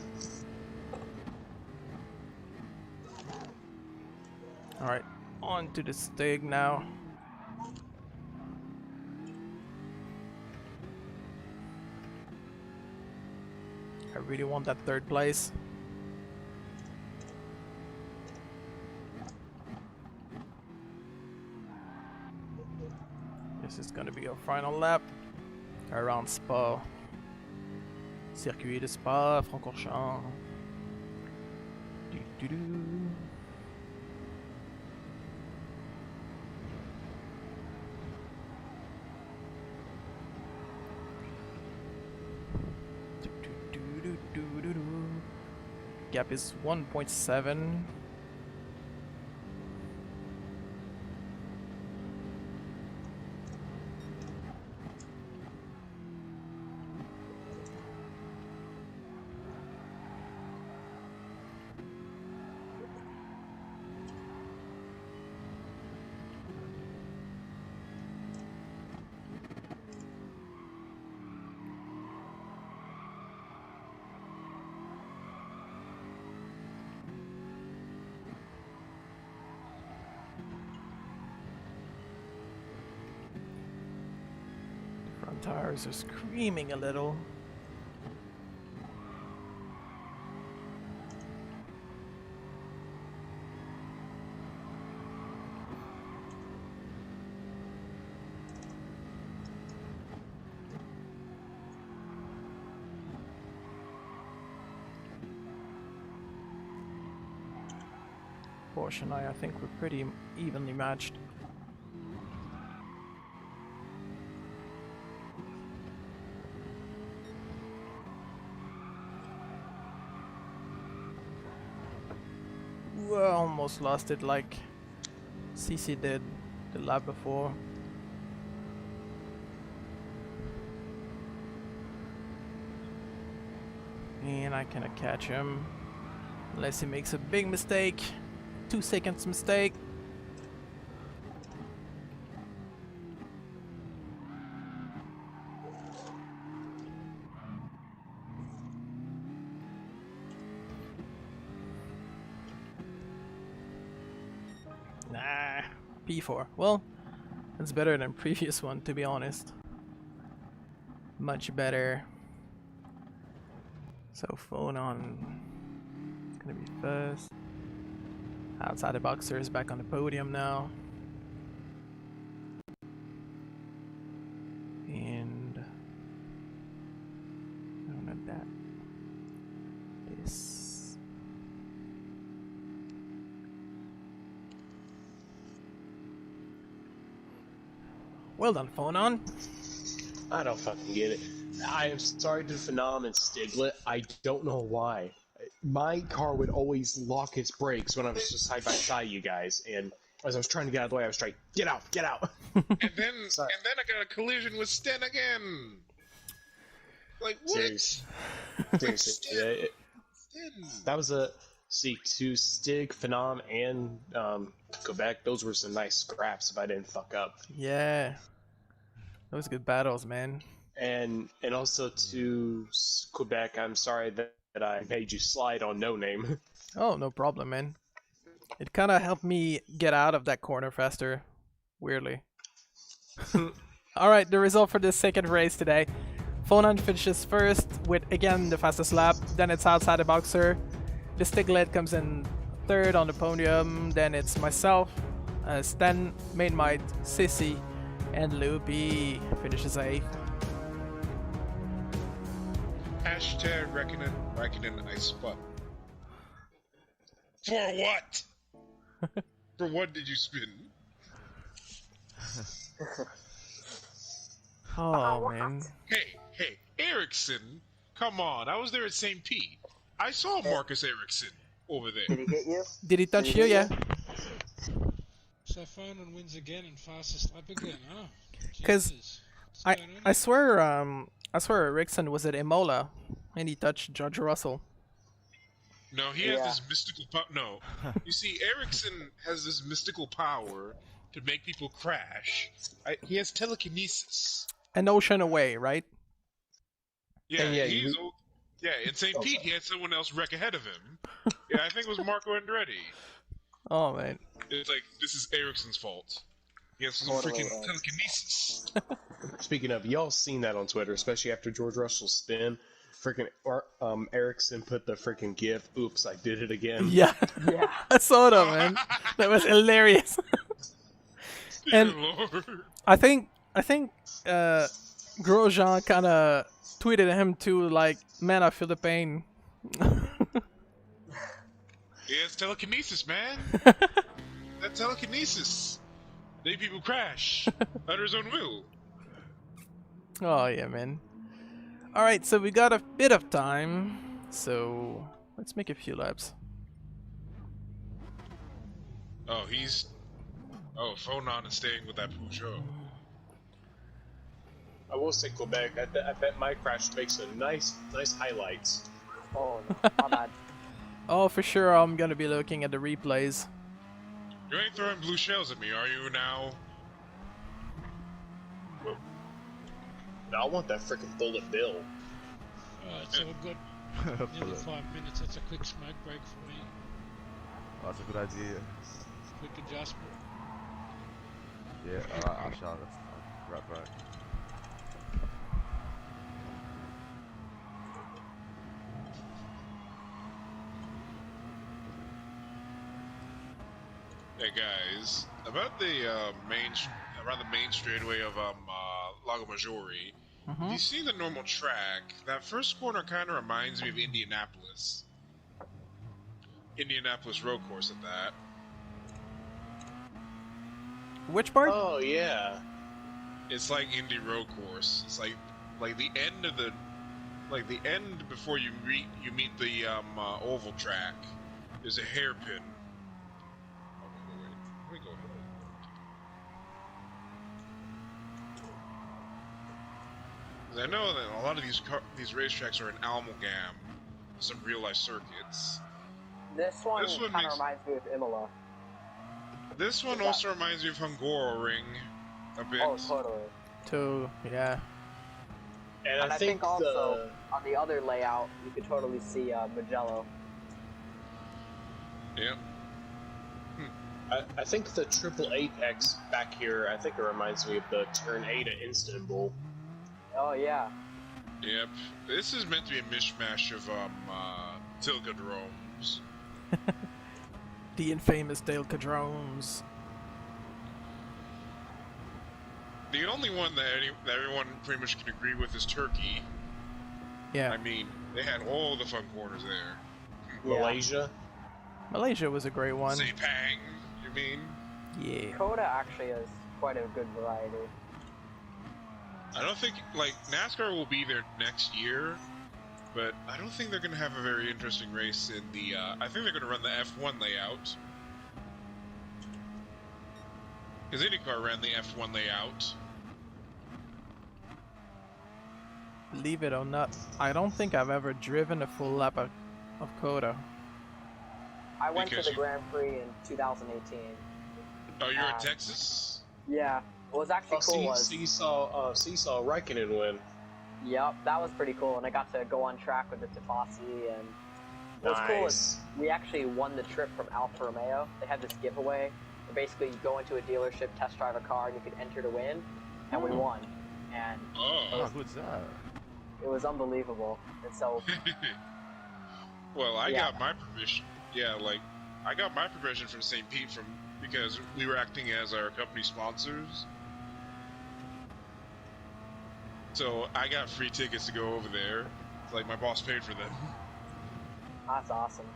Alright, on to the Stig now. I really want that third place. This is gonna be our final lap around Spa. Circuit de Spa, Francorchamps. Do, do, do. Gap is 1.7. Tires are screaming a little. Porsche and I think we're pretty evenly matched. almost lost it like CC did the lap before. And I cannot catch him unless he makes a big mistake. 2 seconds mistake. Nah, P4. Well, it's better than previous one, to be honest. Much better. So phone on. It's gonna be first. Outside the boxer is back on the podium now. And no, not that. This. Well done, phone on. I don't fucking get it. I am sorry to Phenom and Stiglet. I don't know why. My car would always lock its brakes when I was just side by side you guys, and as I was trying to get out of the way, I was like, "Get out, get out!" And then I got a collision with Sten again. Like what? Seriously, Sten. That was a C2 Stig, Phenom, and Quebec. Those were some nice scraps if I didn't fuck up. Yeah. Those good battles, man. And also to Quebec, I'm sorry that I made you slide on No Name. Oh, no problem, man. It kind of helped me get out of that corner faster. Weirdly. Alright, the result for this second race today. Phonon finishes first with, again, the fastest lap. Then it's outside the boxer. The Stiglet comes in third on the podium. Then it's myself, Sten, Main Might, Sissy, and Loopy finishes 8th. Hashtag reckoning I spun. For what? For what did you spin? Oh, man. Hey, Erickson! Come on, I was there at St. Pete. I saw Marcus Erickson over there. Did he hit you? Did he touch you? Yeah. So Fonan wins again and fastest lap again, huh? 'Cause Jesus. What's going on? I swear Erickson was at Imola and he touched George Russell. No, he has this mystical power. No. You see, Erickson has this mystical power to make people crash. He has telekinesis. An ocean away, right? Yeah, And yeah, in St. Pete, he had someone else wreck ahead of him. Yeah, I think it was Marco Andretti. Oh, man. It's like, this is Erickson's fault. He has some freaking telekinesis. Speaking of, y'all seen that on Twitter, especially after George Russell's spin. Freaking Erickson put the freaking gif. Oops, I did it again. Yeah. Yeah. I saw that, man. That was hilarious. And Lord. I think Grosjean kind of tweeted him too, like, man, I feel the pain. He has telekinesis, man. That telekinesis. They people crash under his own will. Oh, yeah, man. Alright, so we got a bit of time, so let's make a few laps. Oh, Phonon is staying with that Peugeot. I will say Quebec. I bet my crash makes a nice highlights. Oh, no. My bad. Oh, for sure, I'm gonna be looking at the replays. You ain't throwing blue shells at me, are you now? I want that freaking bullet bill. Alright, so we've got nearly 5 minutes. That's a quick smoke break for me. Oh, that's a good idea. Quick adjustment. Yeah, alright, I shall. That's right. Hey guys, about the around the main straightaway of Lago Maggiore. If you see the normal track, that first corner kind of reminds me of Indianapolis. Indianapolis road course at that. Which part? Oh yeah. It's like Indy road course. It's like the end of the end before you meet the oval track. There's a hairpin. Let me go ahead. Because I know that a lot of these racetracks are in amalgam, some real life circuits. This one This one kind makes- of reminds me of Imola. This one Is that- also reminds me of Hungaroring a bit. Oh, totally. Too, yeah. And And I think also, on the other layout, you could totally see Mugello. Yep. I think the triple apex back here, I think it reminds me of the turn 8 at Istanbul. Oh, yeah. Yep. This is meant to be a mishmash of Tilgadromes. The infamous Dale Cadrones. The only one that everyone pretty much can agree with is Turkey. Yeah. I mean, they had all the fun corners there. Yeah. Malaysia. Malaysia was a great one. Sepang, you mean? Yeah. Coda actually has quite a good variety. I don't think, like, NASCAR will be there next year, but I don't think they're going to have a very interesting race in the, I think they're going to run the F1 layout. Because IndyCar ran the F1 layout. Believe it or not, I don't think I've ever driven a full lap of Coda. I went Because to the you- Grand Prix in 2018. Oh, you're in Texas? Yeah. What was actually cool was... Seesaw Raikkonen win. Yep, that was pretty cool, and I got to go on track with the Tafasi, and what was cool is we actually won the trip from Alfa Romeo. They had this giveaway, where basically you go into a dealership, test drive a car, and you could enter to win, and we won. And Oh. who's that? it was unbelievable. And so, Well, I Yeah. got my permission. Yeah, like, I got my permission from St. Pete because we were acting as our company sponsors. So I got free tickets to go over there. Like, my boss paid for them. that's awesome.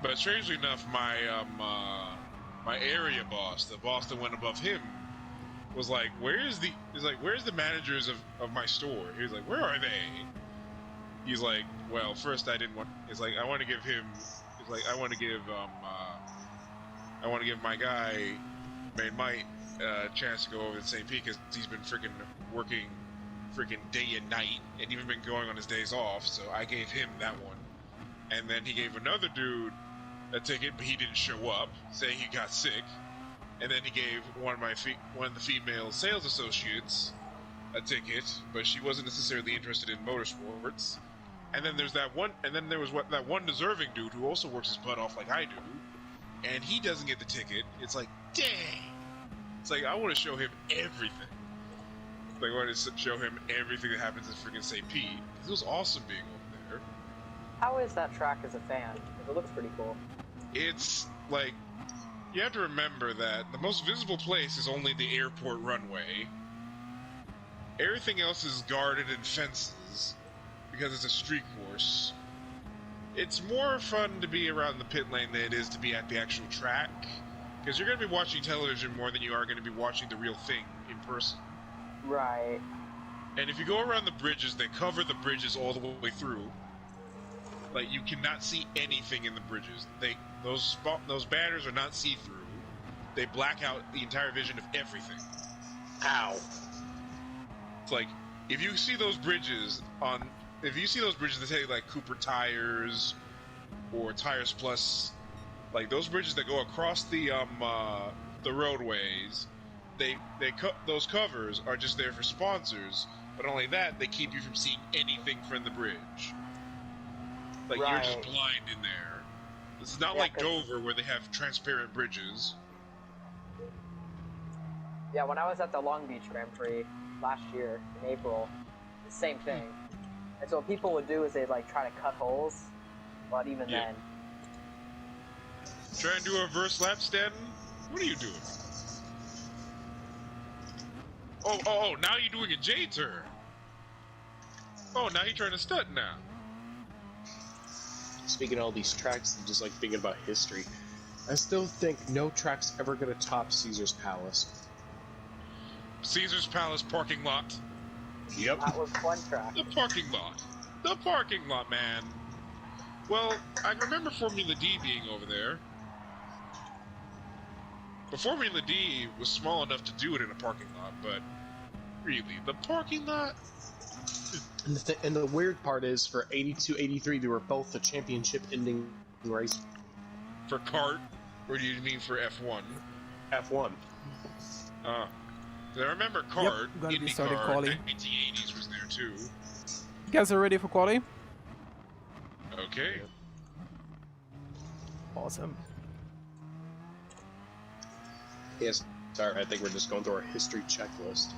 But strangely enough, my my area boss, the boss that went above him, was like, where's the managers of my store? He was like, where are they? He's like, well, first I didn't want. He's like, I want to give him. He's like, I want to give my guy, Mike, a chance to go over to St. Pete because he's been freaking working, freaking day and night, and even been going on his days off. So I gave him that one, and then he gave another dude a ticket, but he didn't show up, saying he got sick. And then he gave one of the female sales associates a ticket, but she wasn't necessarily interested in motorsports. And then there's that one, and then there was that one deserving dude who also works his butt off like I do, and he doesn't get the ticket. It's like, dang! It's like I want to show him everything. Like I want to show him everything that happens in freaking St. Pete. It was awesome being over there. How is that track as a fan? 'Cause it looks pretty cool. It's like, you have to remember that the most visible place is only the airport runway. Everything else is guarded in fences because it's a street course. It's more fun to be around the pit lane than it is to be at the actual track, because you're going to be watching television more than you are going to be watching the real thing in person. Right. And if you go around the bridges, they cover the bridges all the way through. Like, you cannot see anything in the bridges. Those banners are not see-through. They black out the entire vision of everything. Ow. It's like, if you see those bridges that say like Cooper Tires or Tires Plus, like those bridges that go across the roadways, those covers are just there for sponsors. But not only that, they keep you from seeing anything from the bridge. Like, you're Right. just blind in there. It's not Yeah, like 'cause- Dover where they have transparent bridges. Yeah, when I was at the Long Beach Grand Prix last year in April, the same thing. And so what people would do is they'd like try to cut holes, but even Yeah. then, Try and do a reverse lap, Stanton? What are you doing? Oh, now you're doing a J-turn. Oh, now you're trying to stunt now. Speaking of all these tracks, I'm just like thinking about history. I still think no track's ever gonna top Caesar's Palace. Caesar's Palace parking lot. Yep. that was one track. The parking lot. The parking lot, man. Well, I remember Formula D being over there. But Formula D was small enough to do it in a parking lot, but really, the parking lot? And the weird part is, for 82, 83, they were both the championship-ending race. For kart? Or do you mean for F1? F1. I remember kart, gonna be starting IndyCar, quali. 1980s was there too. You guys are ready for quali? Okay. Awesome. Yes. Sorry, I think we're just going through our history checklist.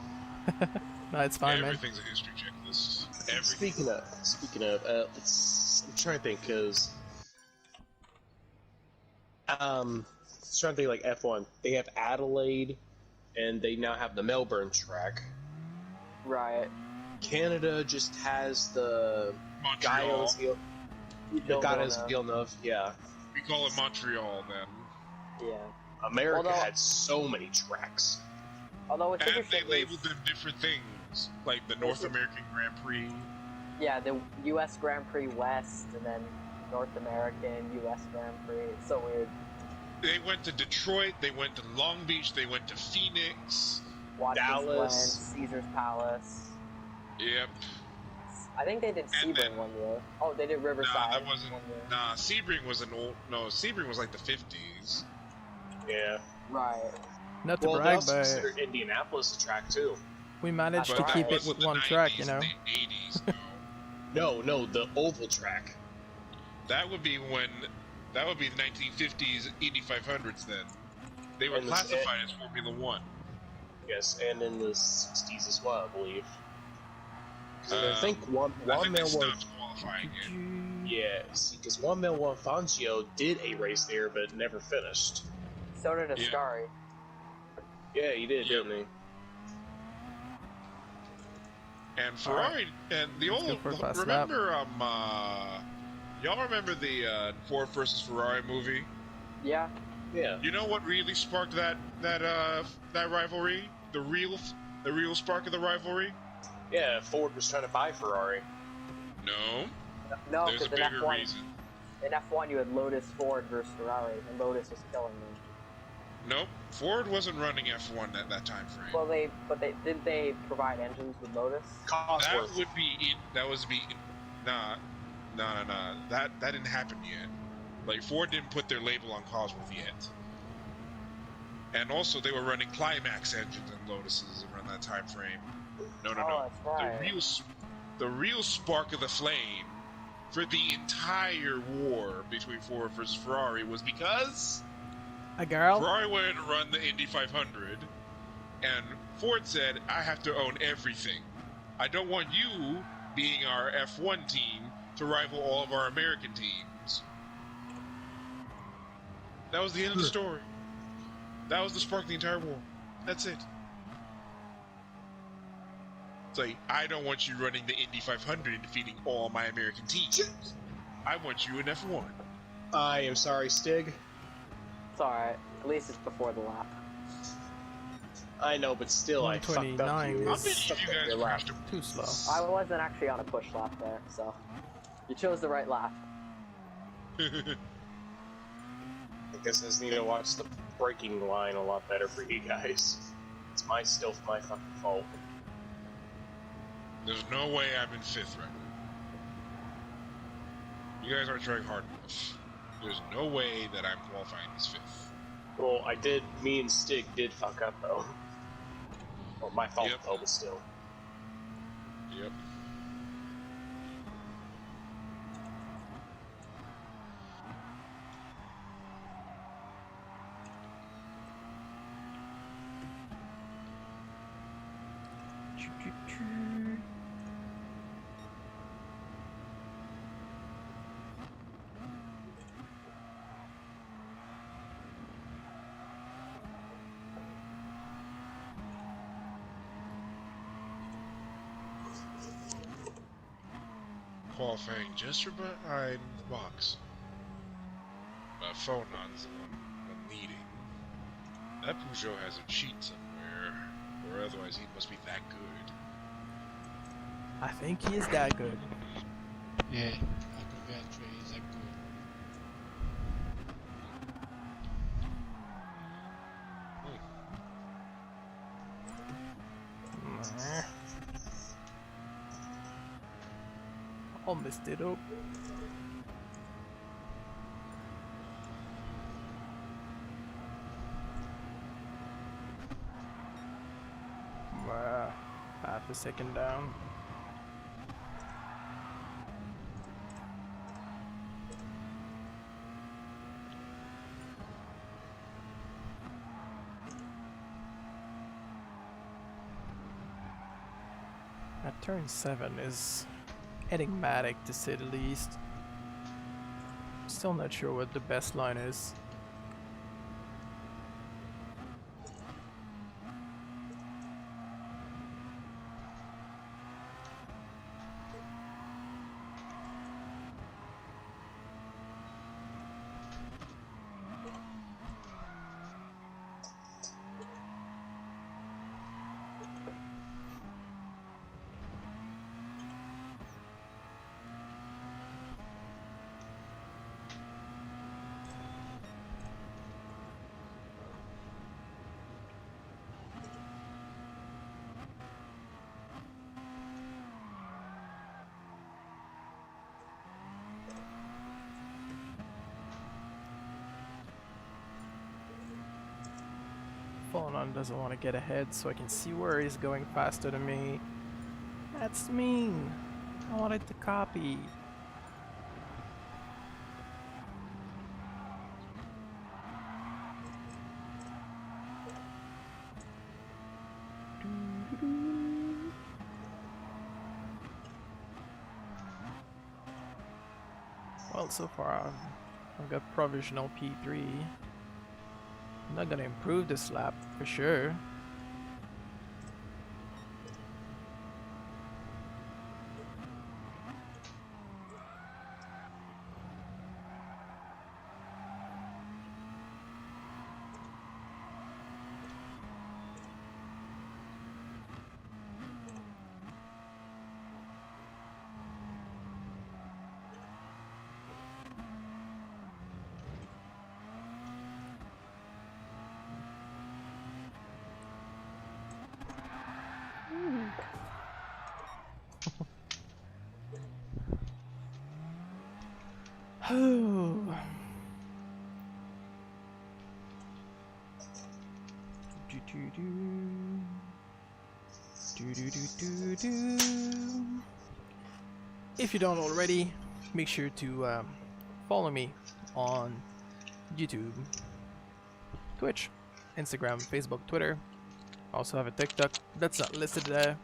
No, it's fine, man. Everything's a history checklist. Everything. Speaking of, I'm trying to think, because trying to think like F1. They have Adelaide, and they now have the Melbourne track. Right. Canada just has the Montreal. Gaius Villeneuve, yeah. We call it Montreal then. Yeah. America had so many tracks. Although it's And they interesting, labeled them different things, like the North American Grand Prix. yeah, the U.S. Grand Prix West, and then North American U.S. Grand Prix. It's so weird. They went to Detroit, they went to Long Beach, they went to Phoenix, Watkins Dallas, Glen, Caesar's Palace. Yep. I think they did And Sebring then- one year. Oh, they did Riverside. Nah, that wasn't. one year. Nah, Sebring was an old. No, Sebring was like the 50s. Yeah. Right. Not to Well, they brag, also but consider Indianapolis a track too. we managed But to that keep it was with the one 90s track, you know. and the 80s. No, the oval track. That would be when. That would be the 1950s Indy 500s then. They were And the- classified as Formula One. Yes, and in the 60s as well, I believe. 'Cause I think I Juan think they Manuel, stopped qualifying it. yeah, see, because Juan Manuel Fangio did a race there, but never finished. So did Yeah. Ascari. Yeah, he did, Yep. didn't he? And Ferrari and the Let's old. go for a fast lap. Remember, y'all remember the Ford versus Ferrari movie? Yeah. Yeah. You know what really sparked that rivalry? The real spark of the rivalry? Yeah, Ford was trying to buy Ferrari. No, No, there's a because in bigger F1, reason. in F1 you had Lotus Ford versus Ferrari, and Lotus was killing them. Nope, Ford wasn't running F1 at that time frame. Well, didn't they provide engines with Lotus? Cosworth. That would be it. That was be nah. That didn't happen yet. Like Ford didn't put their label on Cosworth yet. And also they were running Climax engines and Lotuses around that time frame. No. Oh, that's right. The real spark of the flame for the entire war between Ford versus Ferrari was because A girl? Ferrari wanted to run the Indy 500, and Ford said, I have to own everything. I don't want you, being our F1 team, to rival all of our American teams. That was the end of the story. That was the spark of the entire war. That's it. It's like, I don't want you running the Indy 500 and defeating all my American teams. I want you in F1. I am sorry, Stig. It's alright. At least it's before the lap. I know, but still, I fucked up 129 you. How is- many of you guys crashed a Too slow. I wasn't actually on a push lap there, so you chose the right lap. I guess I just need to watch the braking line a lot better for you guys. It's my fucking fault. There's no way I'm in 5th right now. You guys aren't trying hard enough. There's no way that I'm qualifying as 5th. Well, me and Stig did fuck up though. Well, my fault Yep. though, but still. Yep. Qualifying just for behind the box. But Phonon's the one leading. That Peugeot has a cheat somewhere, or otherwise he must be that good. I think he is that good. Yeah, I could venture is that good. Missed it up. Half a second down. That turn 7 is enigmatic to say the least. Still not sure what the best line is. Fallen on doesn't want to get ahead so I can see where he's going faster than me. That's mean. I wanted to copy. Well, so far I've got provisional P3. I'm not gonna improve this lap for sure. Oh. If you don't already, make sure to follow me on YouTube, Twitch, Instagram, Facebook, Twitter. I also have a TikTok that's not listed there.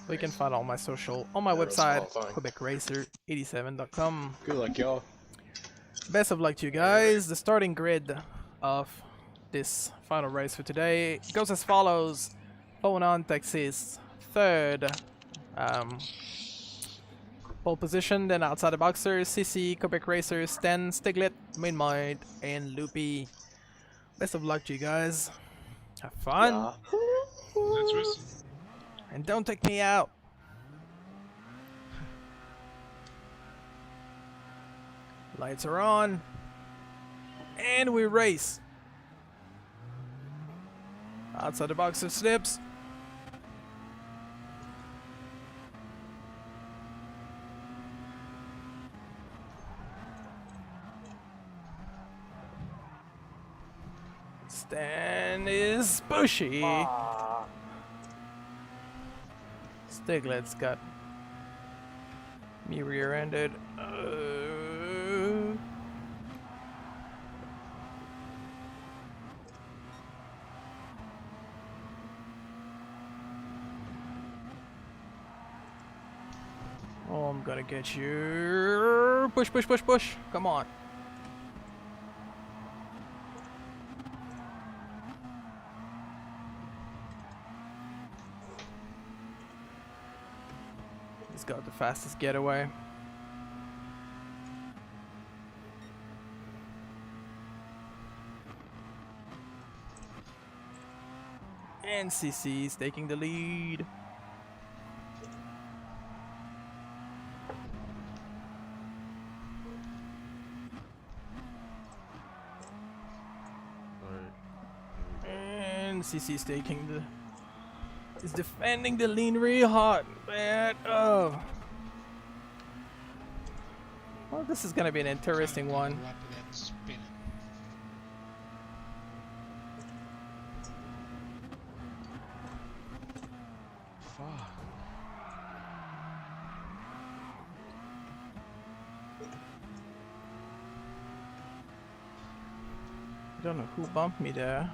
But you can find all my social on my website, QuebecRacer87.com. Good luck, y'all. Best of luck to you guys. The starting grid of this final race for today goes as follows. Fonan, Texas, third. Pole position, then outside the boxers, CC, Quebec Racers, Sten, Stiglet, Main Mind, and Loopy. Best of luck to you guys. Have fun. That's risky. And don't take me out. Lights are on. And we race. Outside the box of slips. Stan is bushy. Stiglet's got me rear-ended. Oh, I'm gonna get you. Push, push, push, push. Come on. He's got the fastest getaway. And CC's taking the lead. And CC's taking the... is defending the lean real hard, man. Oh. Oh, this is gonna be an interesting one. Up with that spinning. Fuck. I don't know who bumped me there.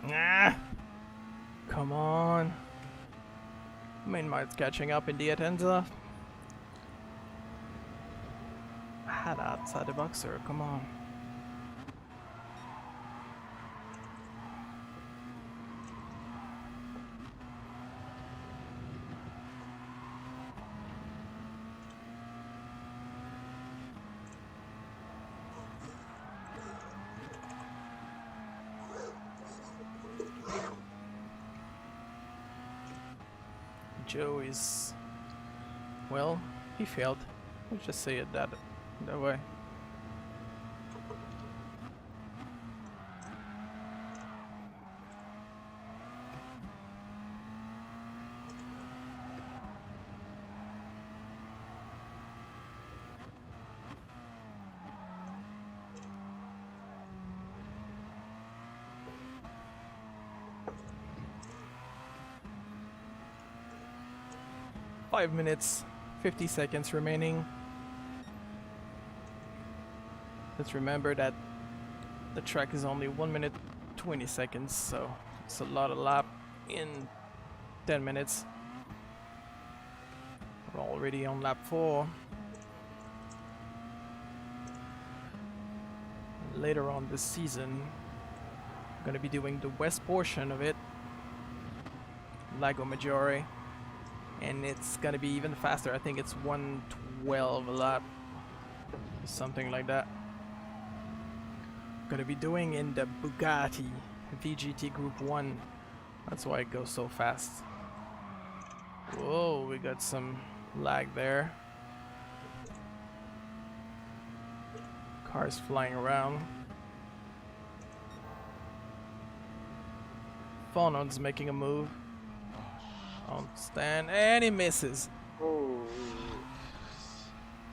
Ah, come on. Main mine's catching up in the Atenza. Had outside the boxer, come on. Joe is, well, he failed. Let's just say it that way. Five minutes, 50 seconds remaining. Let's remember that the track is only 1 minute 20 seconds, so it's a lot of lap in 10 minutes. We're already on lap 4. Later on this season, I'm gonna be doing the west portion of it, Lago Maggiore, and it's gonna be even faster. I think it's 1:12 a lap, something like that. Gonna be doing in the Bugatti VGT Group 1. That's why it goes so fast. Whoa, we got some lag there. Cars flying around. Fonon's making a move. On stand, and he misses. Ooh.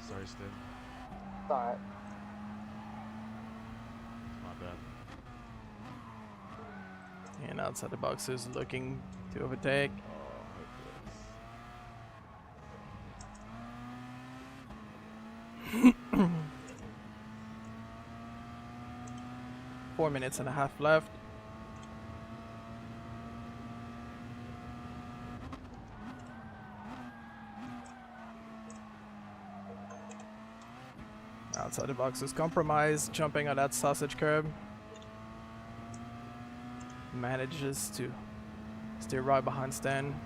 Sorry, Stin. It's alright. My bad. And outside the boxes looking to overtake. Oh, 4 minutes and a half left. Outside the boxes, compromise, jumping on that sausage curb. Manages to stay right behind Stan.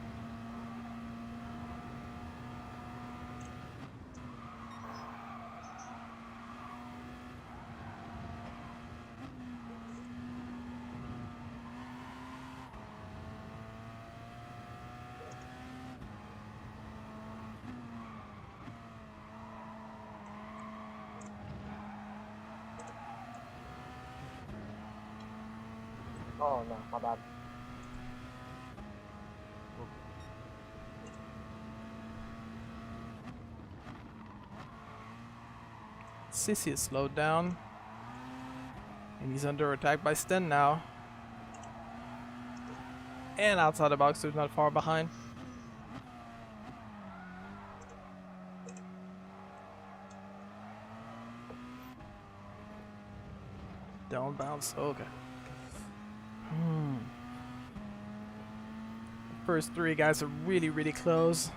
Oh no, my bad. Sissy is slowed down. And he's under attack by Sten now. And outside the box, there's not far behind. Don't bounce. Okay. First three guys are really, really close.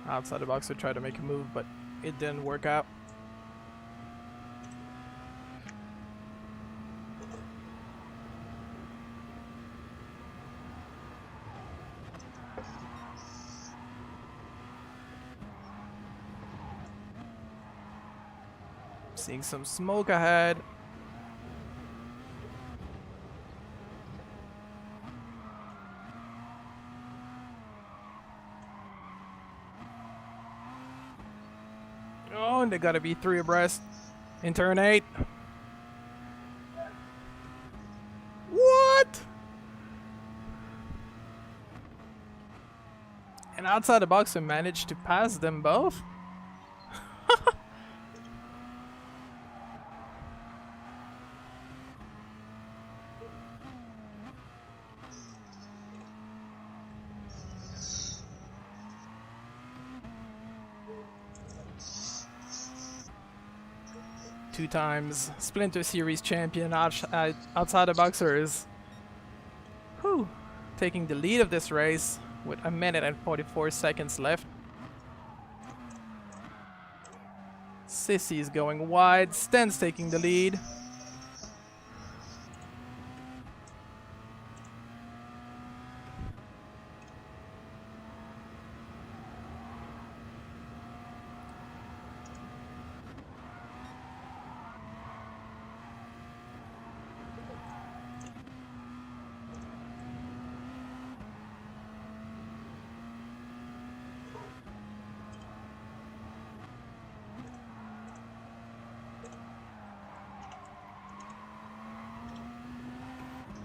Outside the box, they tried to make a move, but it didn't work out. Seeing some smoke ahead. Oh, and they gotta be 3 abreast in turn 8. What? And outside the box, we managed to pass them both? 2 times Splinter Series champion outside the boxers. Whew. Taking the lead of this race with 1 minute and 44 seconds left. Sissy is going wide. Sten's taking the lead.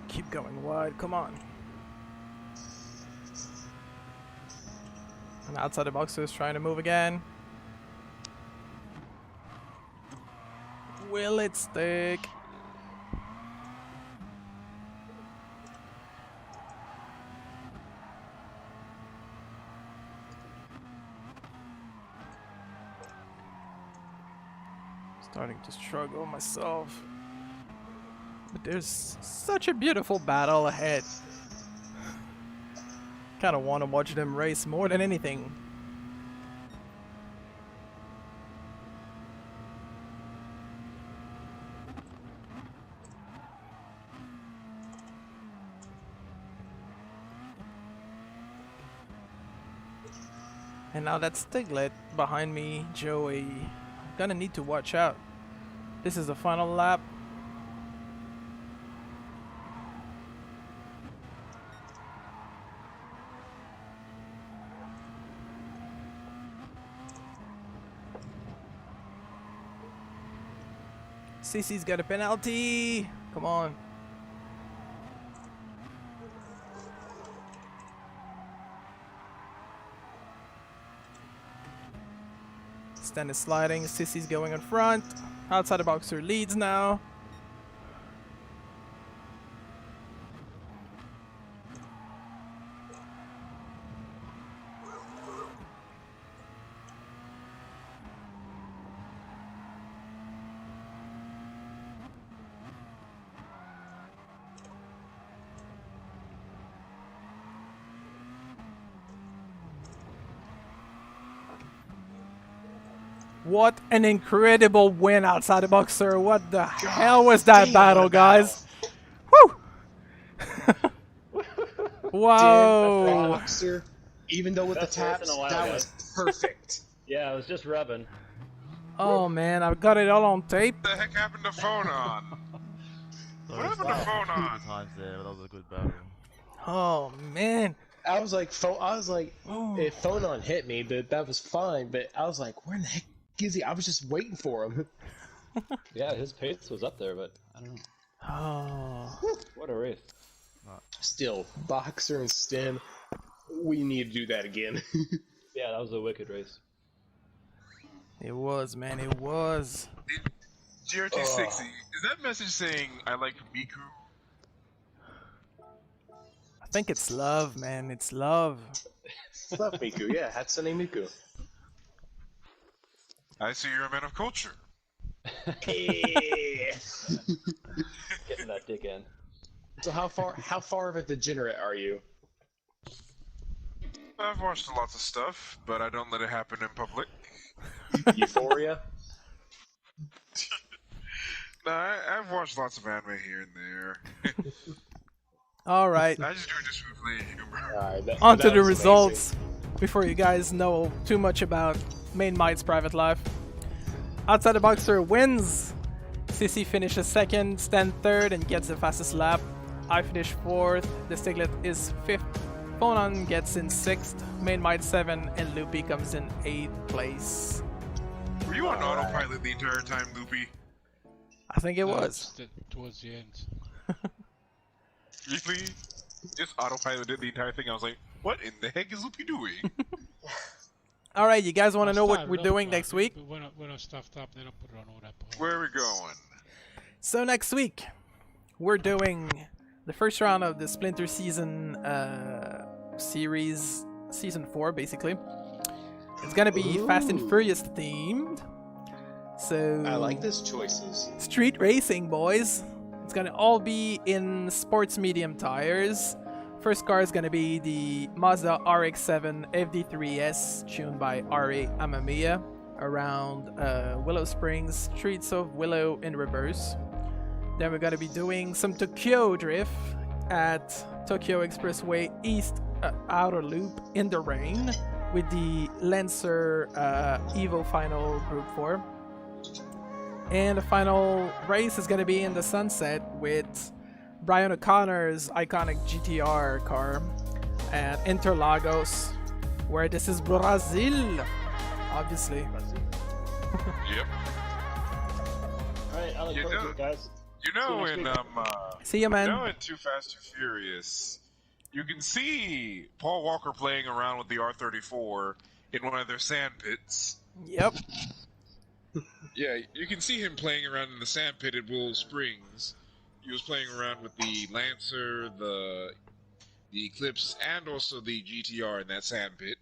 Keep going wide, come on. And outside the boxers trying to move again. Will it stick? Starting to struggle myself. But there's such a beautiful battle ahead. Kind of want to watch them race more than anything. And now that's Stiglet behind me, Joey. I'm gonna need to watch out. This is the final lap. Sissy's got a penalty. Come on. Stan is sliding. Sissy's going in front. Outside the boxer leads now. What an incredible win outside the boxer. What the hell was that battle, guys? Woo! Whoa! Boxer, even though with the taps, that was perfect. Yeah, I was just rubbing. Oh man, I've got it all on tape. What the heck happened to phone on? What happened to phone on? Times there, that was a good battle. Oh man. I was like, if phone on hit me, but that was fine. But I was like, where in the heck is he? I was just waiting for him. Yeah, his pace was up there, but I don't know. Oh. What a race. Still, Boxer and Stem, we need to do that again. Yeah, that was a wicked race. It was, man, it was. GRT60, is that message saying I like Miku? I think it's love, man. It's love. Love Miku, yeah, Hatsune Miku. I see you're a man of culture. Yeah. Getting that dick in. So how far of a degenerate are you? I've watched lots of stuff, but I don't let it happen in public. Euphoria? No, I've watched lots of anime here and there. All right. I just do it just for plain humor. Alright, On to that the was results. amazing. Before you guys know too much about Main Might's private life. Outside the Boxer wins. Sissy finishes second, Stan third, and gets the fastest lap. I finish fourth. The Stiglet is fifth. Phonon gets in sixth. Main Might 7, and Loopy comes in 8th place. Were you on autopilot the entire time, Loopy? I think it was. Towards the end. Really? Just autopiloted the entire thing. I was like, what in the heck is Loopy doing? All right, you guys want to I know what started we're up, doing but next week? When I stuffed up, they don't put it on all that part. Where are we going? So next week, we're doing the first round of the Splinter season series, season 4, basically. It's gonna be Fast and Furious themed. So I like these choices. street racing, boys. It's gonna all be in sports medium tires. First car is gonna be the Mazda RX-7 FD3S, tuned by R.A. Amamiya, around Willow Springs, Streets of Willow in reverse. Then we're gonna be doing some Tokyo drift at Tokyo Expressway East Outer Loop in the rain with the Lancer Evo Final Group 4. And the final race is going to be in the sunset with Brian O'Connor's iconic GTR car at Interlagos, where this is Brazil, obviously. Yep. Alright, I look You forward to know- it, guys. You know, See you in next See ya, man. in Too Fast and Furious, you can see Paul Walker playing around with the R34 in one of their sand pits. Yep. Yeah, you can see him playing around in the sand pit at Willow Springs. He was playing around with the Lancer, the Eclipse, and also the GTR in that sand pit.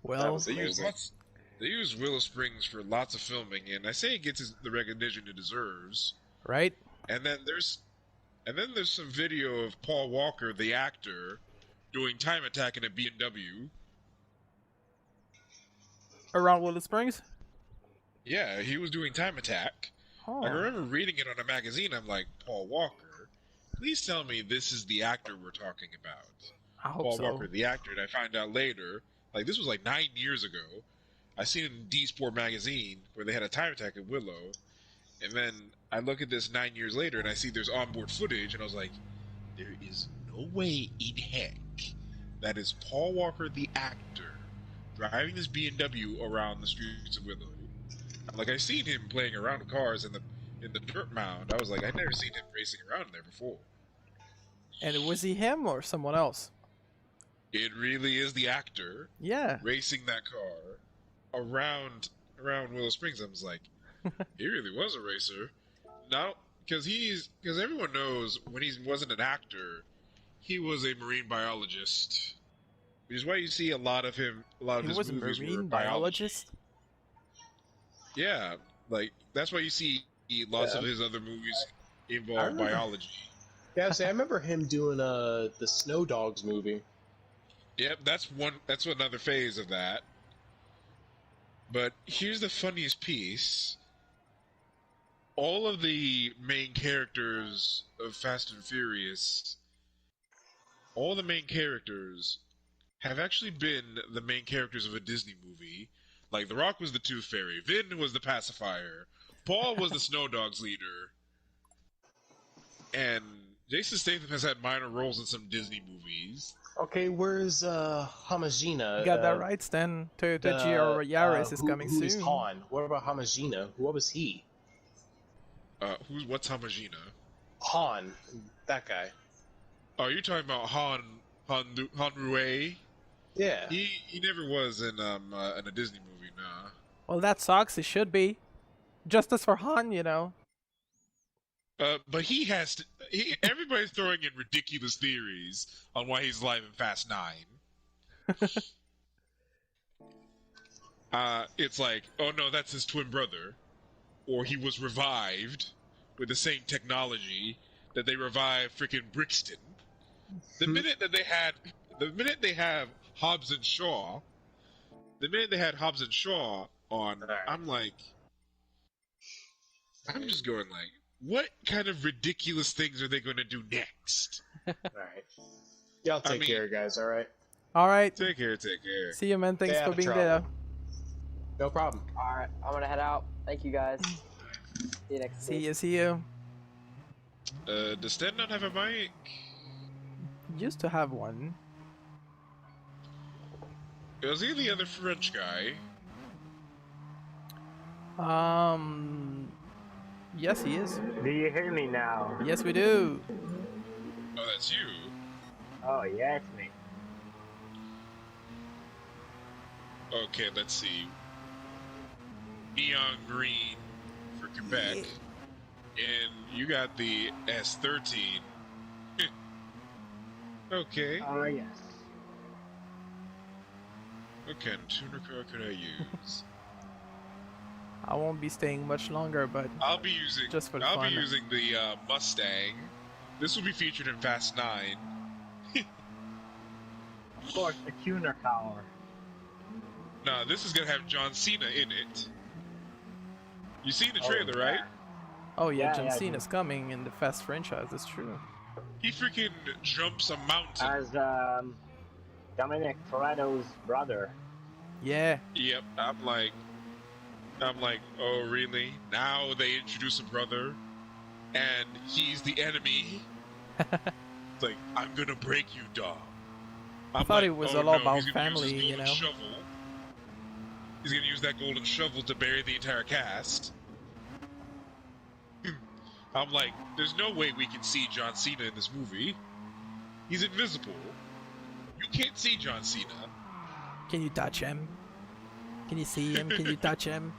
Well, They use Willow Springs for lots of filming, and I say it gets the recognition it deserves. right? And then there's some video of Paul Walker, the actor, doing time attack in a BMW. Around Willow Springs? Yeah, he was doing time attack. Oh. I remember reading it on a magazine. I'm like, Paul Walker, please tell me this is the actor we're talking about. I hope Paul so. Walker, the actor, and I find out later, like this was like 9 years ago. I seen it in D Sport magazine where they had a time attack at Willow, and then I look at this 9 years later and I see there's onboard footage, and I was like, there is no way in heck that is Paul Walker, the actor, driving this BMW around the streets of Willow. Like I seen him playing around with cars in the dirt mound. I was like, I'd never seen him racing around there before. And was he him or someone else? It really is the actor Yeah. racing that car around Willow Springs. I was like, he really was a racer. Now, because everyone knows when he wasn't an actor, he was a marine biologist. Which is why you see a lot of his He was a movies were marine biology. biologist? Yeah, like that's why you see lots of his other movies involve biology. Yeah, see, I remember him doing the Snow Dogs movie. Yep, that's another phase of that. But here's the funniest piece. All of the main characters of Fast and Furious, all the main characters have actually been the main characters of a Disney movie. Like, The Rock was the Tooth Fairy, Vin was the pacifier, Paul was the Snow Dogs leader, and Jason Statham has had minor roles in some Disney movies. Okay, where's Hamajina? You got that right, Stan. Toyota GR Yaris is coming who's soon. Han? What about Hamajina? What was he? What's Hamajina? Han, that guy. Oh, you're talking about Han Rue? Yeah. He never was in a Disney movie, nah. Well, that sucks. It should be. Justice for Han, you know. But he has to. Everybody's throwing in ridiculous theories on why he's alive in Fast 9. It's like, oh no, that's his twin brother, or he was revived with the same technology that they revived freaking Brixton. The minute they have Hobbs and Shaw, on, Right. I'm just going like, what kind of ridiculous things are they going to do next? Alright. Y'all take care, guys, alright? All right. Take care. See you, man. Thanks Stay out for of being trouble. there. No problem. Alright, I'm gonna head out. Thank you guys. See you next week. See you. Does Stan not have a mic? Used to have one. Was he the other French guy? Yes, he is. Do you hear me now? Yes, we do. Oh, that's you. Oh, yeah, it's me. Okay, let's see. Neon green for Quebec. And you got the S13. Okay. Oh, yes. What kind of tuner car could I use? I won't be staying much longer, but I'll be using just for the I'll fun. be using the Mustang. This will be featured in Fast 9. Of course, a tuner car. Nah, this is gonna have John Cena in it. You seen the trailer, right? Oh yeah, Yeah, John yeah, Cena's coming in the Fast franchise. That's true. He freaking jumps a mountain. As Dominic Toretto's brother. Yeah. Yep, I'm like, oh really? Now they introduce a brother, and he's the enemy. It's like, I'm gonna break you, dog. I thought it was oh, a lot no, about he's gonna use his family, you golden know. Shovel. He's gonna use that golden shovel to bury the entire cast. I'm like, there's no way we can see John Cena in this movie. He's invisible. You can't see John Cena. Can you touch him? Can you see him? Can you touch him?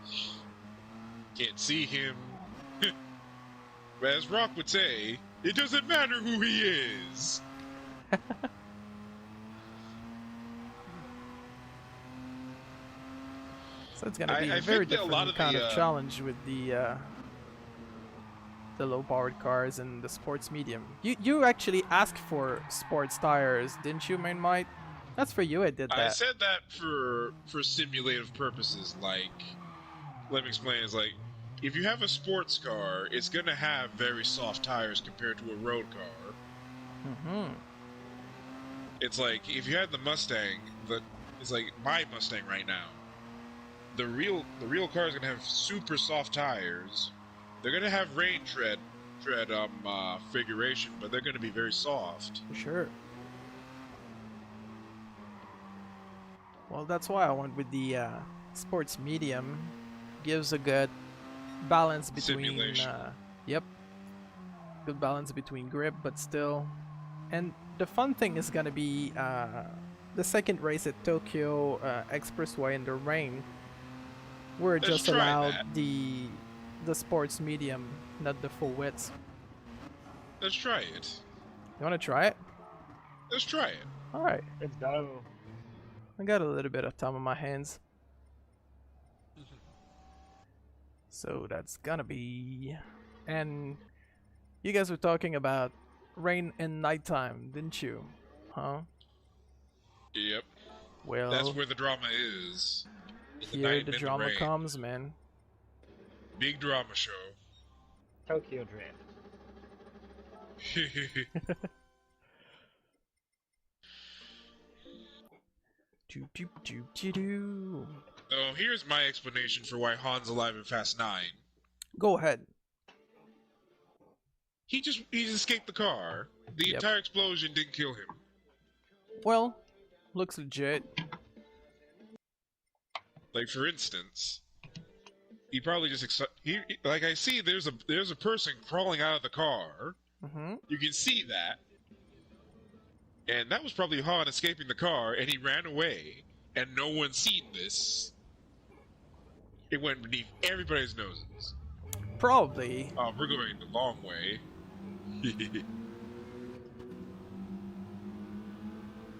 Can't see him. As Rock would say, it doesn't matter who he is. So it's gonna be I a very think that a different lot of kind the, of challenge with the low-powered cars and the sports medium. You actually asked for sports tires, didn't you, Main Might? That's for you. I did that. I said that for simulative purposes. Like, let me explain. It's like, if you have a sports car, it's gonna have very soft tires compared to a road car. Mm-hmm. It's like if you had the Mustang, it's like my Mustang right now. The real car is gonna have super soft tires. They're gonna have rain tread figuration, but they're gonna be very soft. For sure. Well, that's why I went with the sports medium. Gives a good balance between Simulation. Yep. Good balance between grip, but still. And the fun thing is gonna be the second race at Tokyo Expressway in the rain. We're Let's just try allowed that. the sports medium, not the full width. Let's try it. You wanna try it? Let's try it. Alright. Let's go. I got a little bit of time on my hands. So that's gonna be... And you guys were talking about rain and nighttime, didn't you? Huh? Yep. Well, That's where the drama is. In the here night the and in drama rain. comes, man. Big drama show. Tokyo Drift. Doo doo doo doo doo. So here's my explanation for why Han's alive in Fast 9. Go ahead. He's escaped the car. The Yep. entire explosion didn't kill him. Well, looks legit. Like, for instance, He probably just like I see there's a person crawling out of the car. Mm-hmm. You can see that. And that was probably Han escaping the car, and he ran away, and no one's seen this. It went beneath everybody's noses. Probably. Oh, we're going the long way.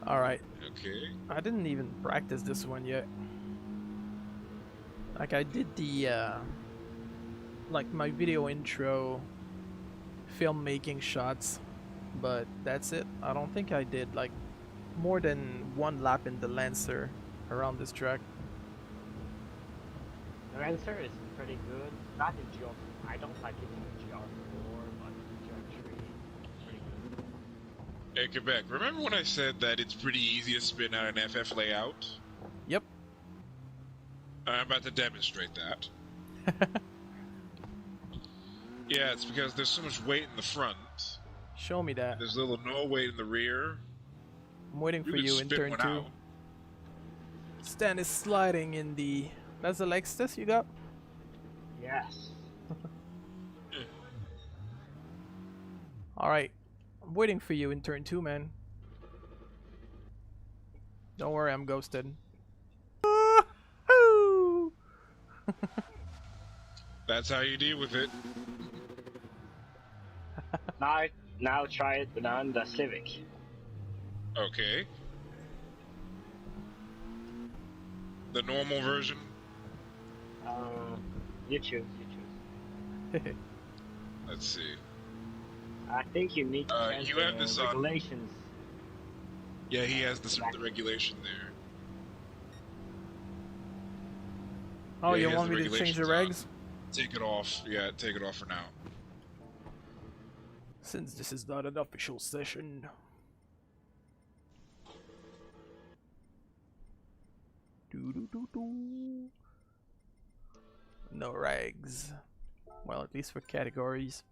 Alright. Okay. I didn't even practice this one yet. Like I did the like my video intro filmmaking shots, but that's it. I don't think I did like more than one lap in the Lancer around this track. The answer is pretty good. Not in GR. I don't like it in GR4, but in GR3, it's pretty good. Hey, Quebec, remember when I said that it's pretty easy to spin out an FF layout? Yep. I'm about to demonstrate that. Yeah, it's because there's so much weight in the front. Show me that. There's little no weight in the rear. I'm waiting for could you in spin turn one 2. out. Stan is sliding in the... That's the Lexus you got? Yes. Alright. I'm waiting for you in turn 2, man. Don't worry, I'm ghosted. That's how you deal with it. Now try it on the Civic. Okay. The normal version? You choose. Let's see. I think you need to change you have the this, regulations. Yeah, he has the regulation there. Oh, Yeah, you he has want the me to change the regulations regs? Take it off. Yeah, take it off for now. Since this is not an official session. No regs. Well, at least for categories.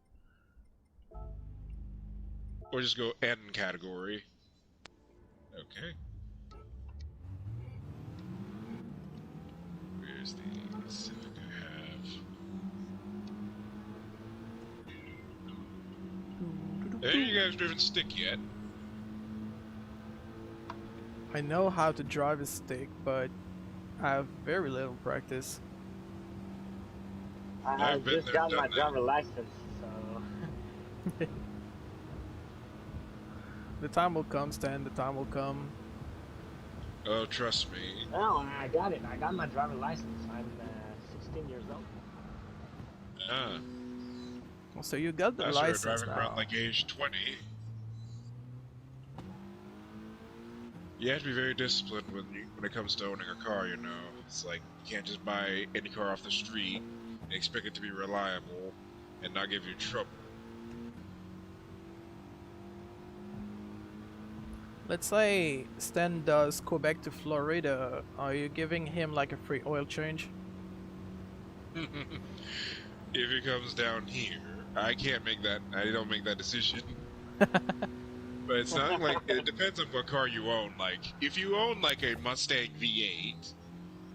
Or just go N category. Okay. Where's the Civic I have? Have you guys driven stick yet? I know how to drive a stick, but I have very little practice. I I've been just there, got done my that. driver license, so The time will come, Stan. The time will come. Oh, trust me. no, I got it. I got my driver license. I'm 16 years old. Ah, So you got the I started license driving now. around like age 20. You have to be very disciplined when it comes to owning a car, you know. It's like you can't just buy any car off the street and expect it to be reliable and not give you trouble. Let's say Stan does Quebec to Florida. Are you giving him like a free oil change? If it comes down here, I can't make that. I don't make that decision. But it's not like it depends on what car you own. Like if you own like a Mustang V8,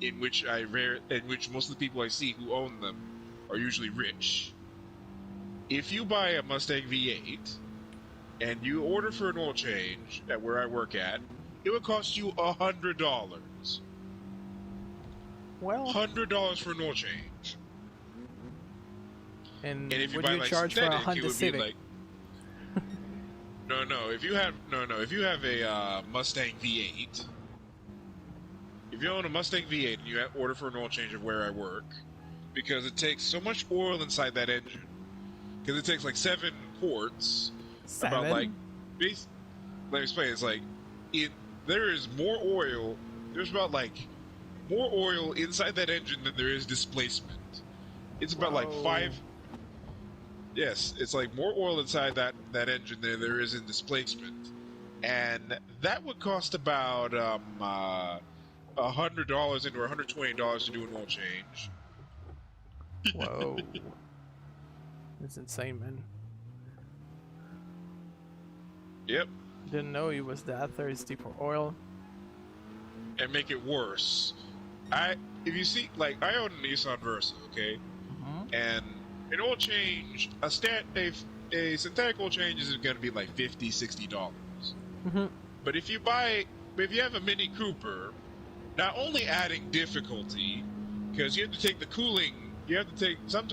in which most of the people I see who own them are usually rich. If you buy a Mustang V8 and you order for an oil change at where I work at, it would cost you $100. Well, $100 for an oil change. and And if you what buy do you like charge for a synthetic, it Honda would Civic? be like no. If you have a Mustang V8, if you own a Mustang V8 and you order for an oil change of where I work, because it takes so much oil inside that engine, because it takes like 7 quarts. About like, let me explain. It's like, there is more oil. There's about like more oil inside that engine than there is displacement. It's about like 5. Yes, it's like more oil inside that engine than there is in displacement, and that would cost about $100 into $120 to do an oil change. Whoa. That's insane, man. Yep, Didn't know he was that thirsty for oil. and make it worse. if you see, like, I own a Nissan Versa, okay, and an oil change, a synthetic oil change is going to be like $50-$60. But if you have a Mini Cooper, not only adding difficulty, because you have to take the cooling, you have to take some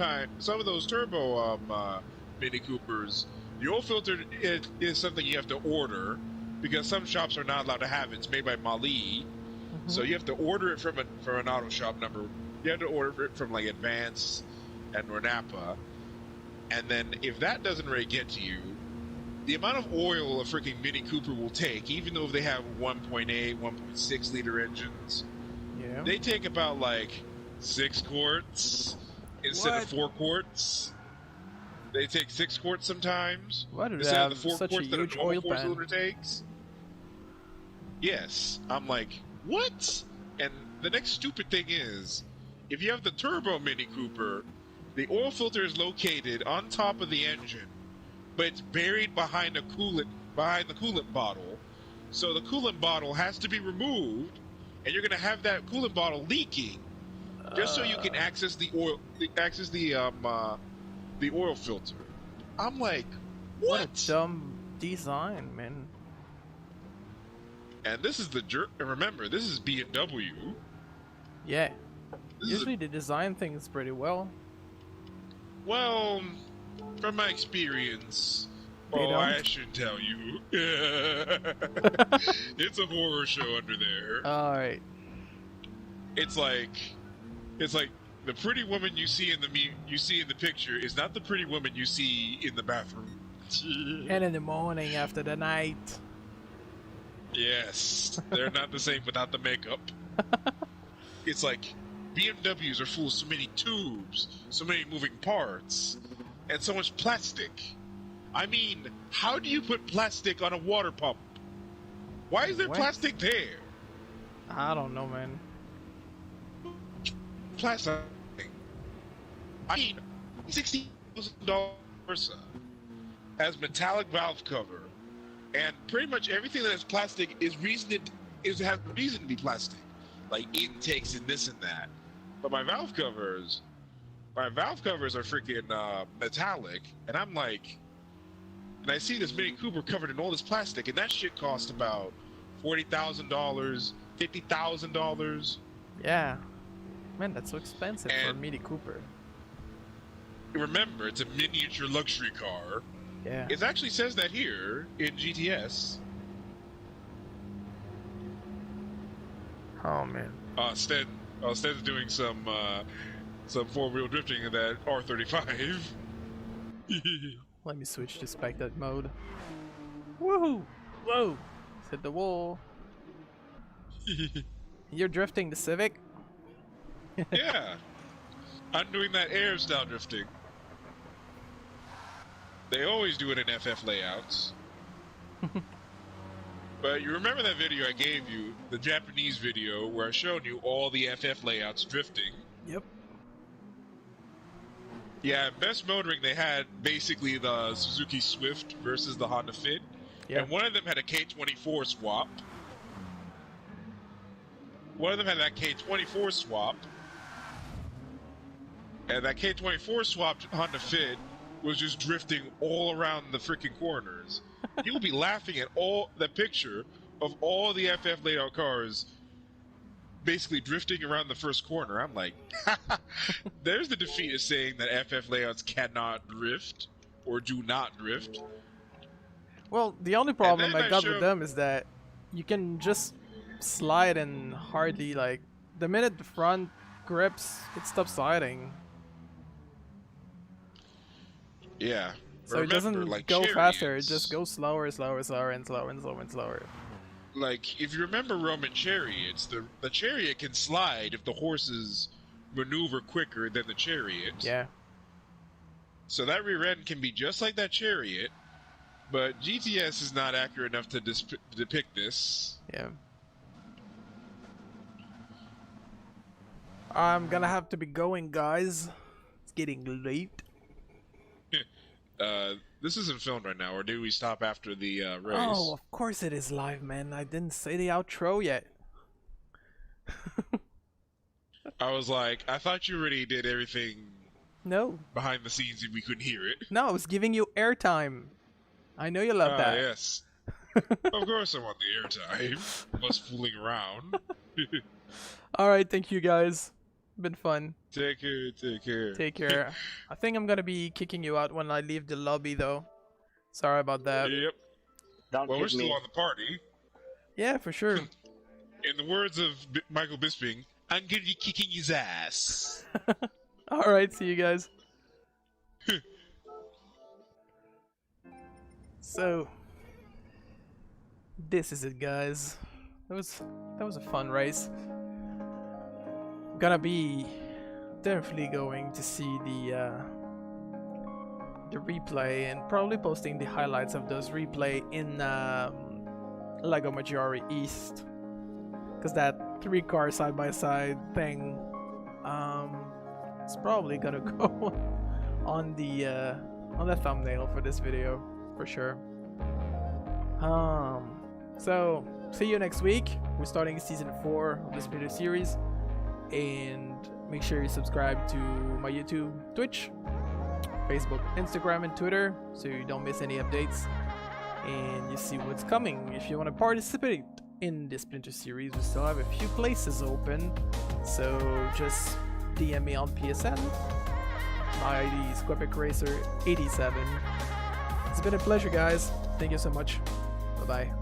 of those turbo Mini Coopers, the oil filter is something you have to order, because some shops are not allowed to have it. It's made by Mali, so you have to order it from an auto shop number. You have to order it from like Advance or Napa, and then if that doesn't really get to you, the amount of oil a freaking Mini Cooper will take, even though they have 1.8, 1.6 liter engines, they take about like 6 quarts instead of 4 quarts. They take 6 quarts sometimes instead of the 4 quarts that a normal 4-cylinder takes. Yes, I'm like, what? And the next stupid thing is, if you have the turbo Mini Cooper, the oil filter is located on top of the engine, but it's buried behind the coolant bottle. So the coolant bottle has to be removed, and you're going to have that coolant bottle leaking, just so you can access the oil filter. I'm like, what a dumb design, man. And this is remember, this is BMW. Yeah. Usually they design things pretty well. Well, from my experience, I should tell you. It's a horror show under there. Alright. It's like the pretty woman you see in the picture is not the pretty woman you see in the bathroom. And in the morning after the night. Yes, they're not the same without the makeup. It's like BMWs are full of so many tubes, so many moving parts, and so much plastic. I mean, how do you put plastic on a water pump? Why is there plastic there? I don't know, man. Plastic. I mean, $60,000 Versa has metallic valve cover, and pretty much everything that is plastic has reason to be plastic, like intakes and this and that. But my valve covers are freaking metallic, and I'm like, and I see this Mini Cooper covered in all this plastic, and that shit cost about $40,000, $50,000. Yeah, man, that's so expensive for a Mini Cooper. Remember, it's a miniature luxury car. Yeah. It actually says that here in GTS. Oh man. Stead's doing some 4-wheel drifting in that R35. Let me switch to spectate mode. Woohoo! Whoa! Hit the wall. You're drifting the Civic? Yeah. I'm doing that air style drifting. They always do it in FF layouts. But you remember that video I gave you, the Japanese video, where I showed you all the FF layouts drifting? Yep. Yeah, Best Motoring, they had basically the Suzuki Swift versus the Honda Fit. Yep. And one of them had a K24 swap. One of them had that K24 swap. And that K24 swapped Honda Fit was just drifting all around the freaking corners. You'll be laughing at the picture of all the FF layout cars basically drifting around the first corner. I'm like, there's the defeat of saying that FF layouts cannot drift or do not drift. Well, the only problem I got with them is that you can just slide and hardly, like, the minute the front grips, it stops sliding. Yeah. So remember, it doesn't like go faster, it just goes slower, slower, slower, and slower, and slower, and slower. Like, if you remember Roman chariots, the chariot can slide if the horses maneuver quicker than the chariot. Yeah. So that rear end can be just like that chariot, but GTS is not accurate enough to depict this. Yeah. I'm gonna have to be going, guys. It's getting late. This isn't filmed right now, or do we stop after the race? Oh, of course it is live, man. I didn't say the outro yet. I was like, I thought you already did everything No, behind the scenes and we couldn't hear it. no, I was giving you airtime. I know you love that. Yes. Of course I want the airtime. Us fooling around. Alright, thank you guys. Been fun. Take care, take care. Take care. I think I'm gonna be kicking you out when I leave the lobby though. Sorry about that. Yep. Don't Well, we're kick still me. on the party. Yeah, for sure. In the words of Michael Bisping, I'm gonna be kicking his ass. Alright, see you guys. So this is it, guys. That was a fun race. Gonna be definitely going to see the replay and probably posting the highlights of those replay in Lago Maggiore East, because that 3-car side-by-side thing is probably gonna go on the thumbnail for this video for sure. So see you next week. We're starting season 4 of this video series, and make sure you subscribe to my YouTube, Twitch, Facebook, Instagram, and Twitter so you don't miss any updates and you see what's coming. If you want to participate in this Splinter series, we still have a few places open, so just DM me on PSN. My ID is SquarePickRacer87. It's been a pleasure, guys. Thank you so much. Bye bye.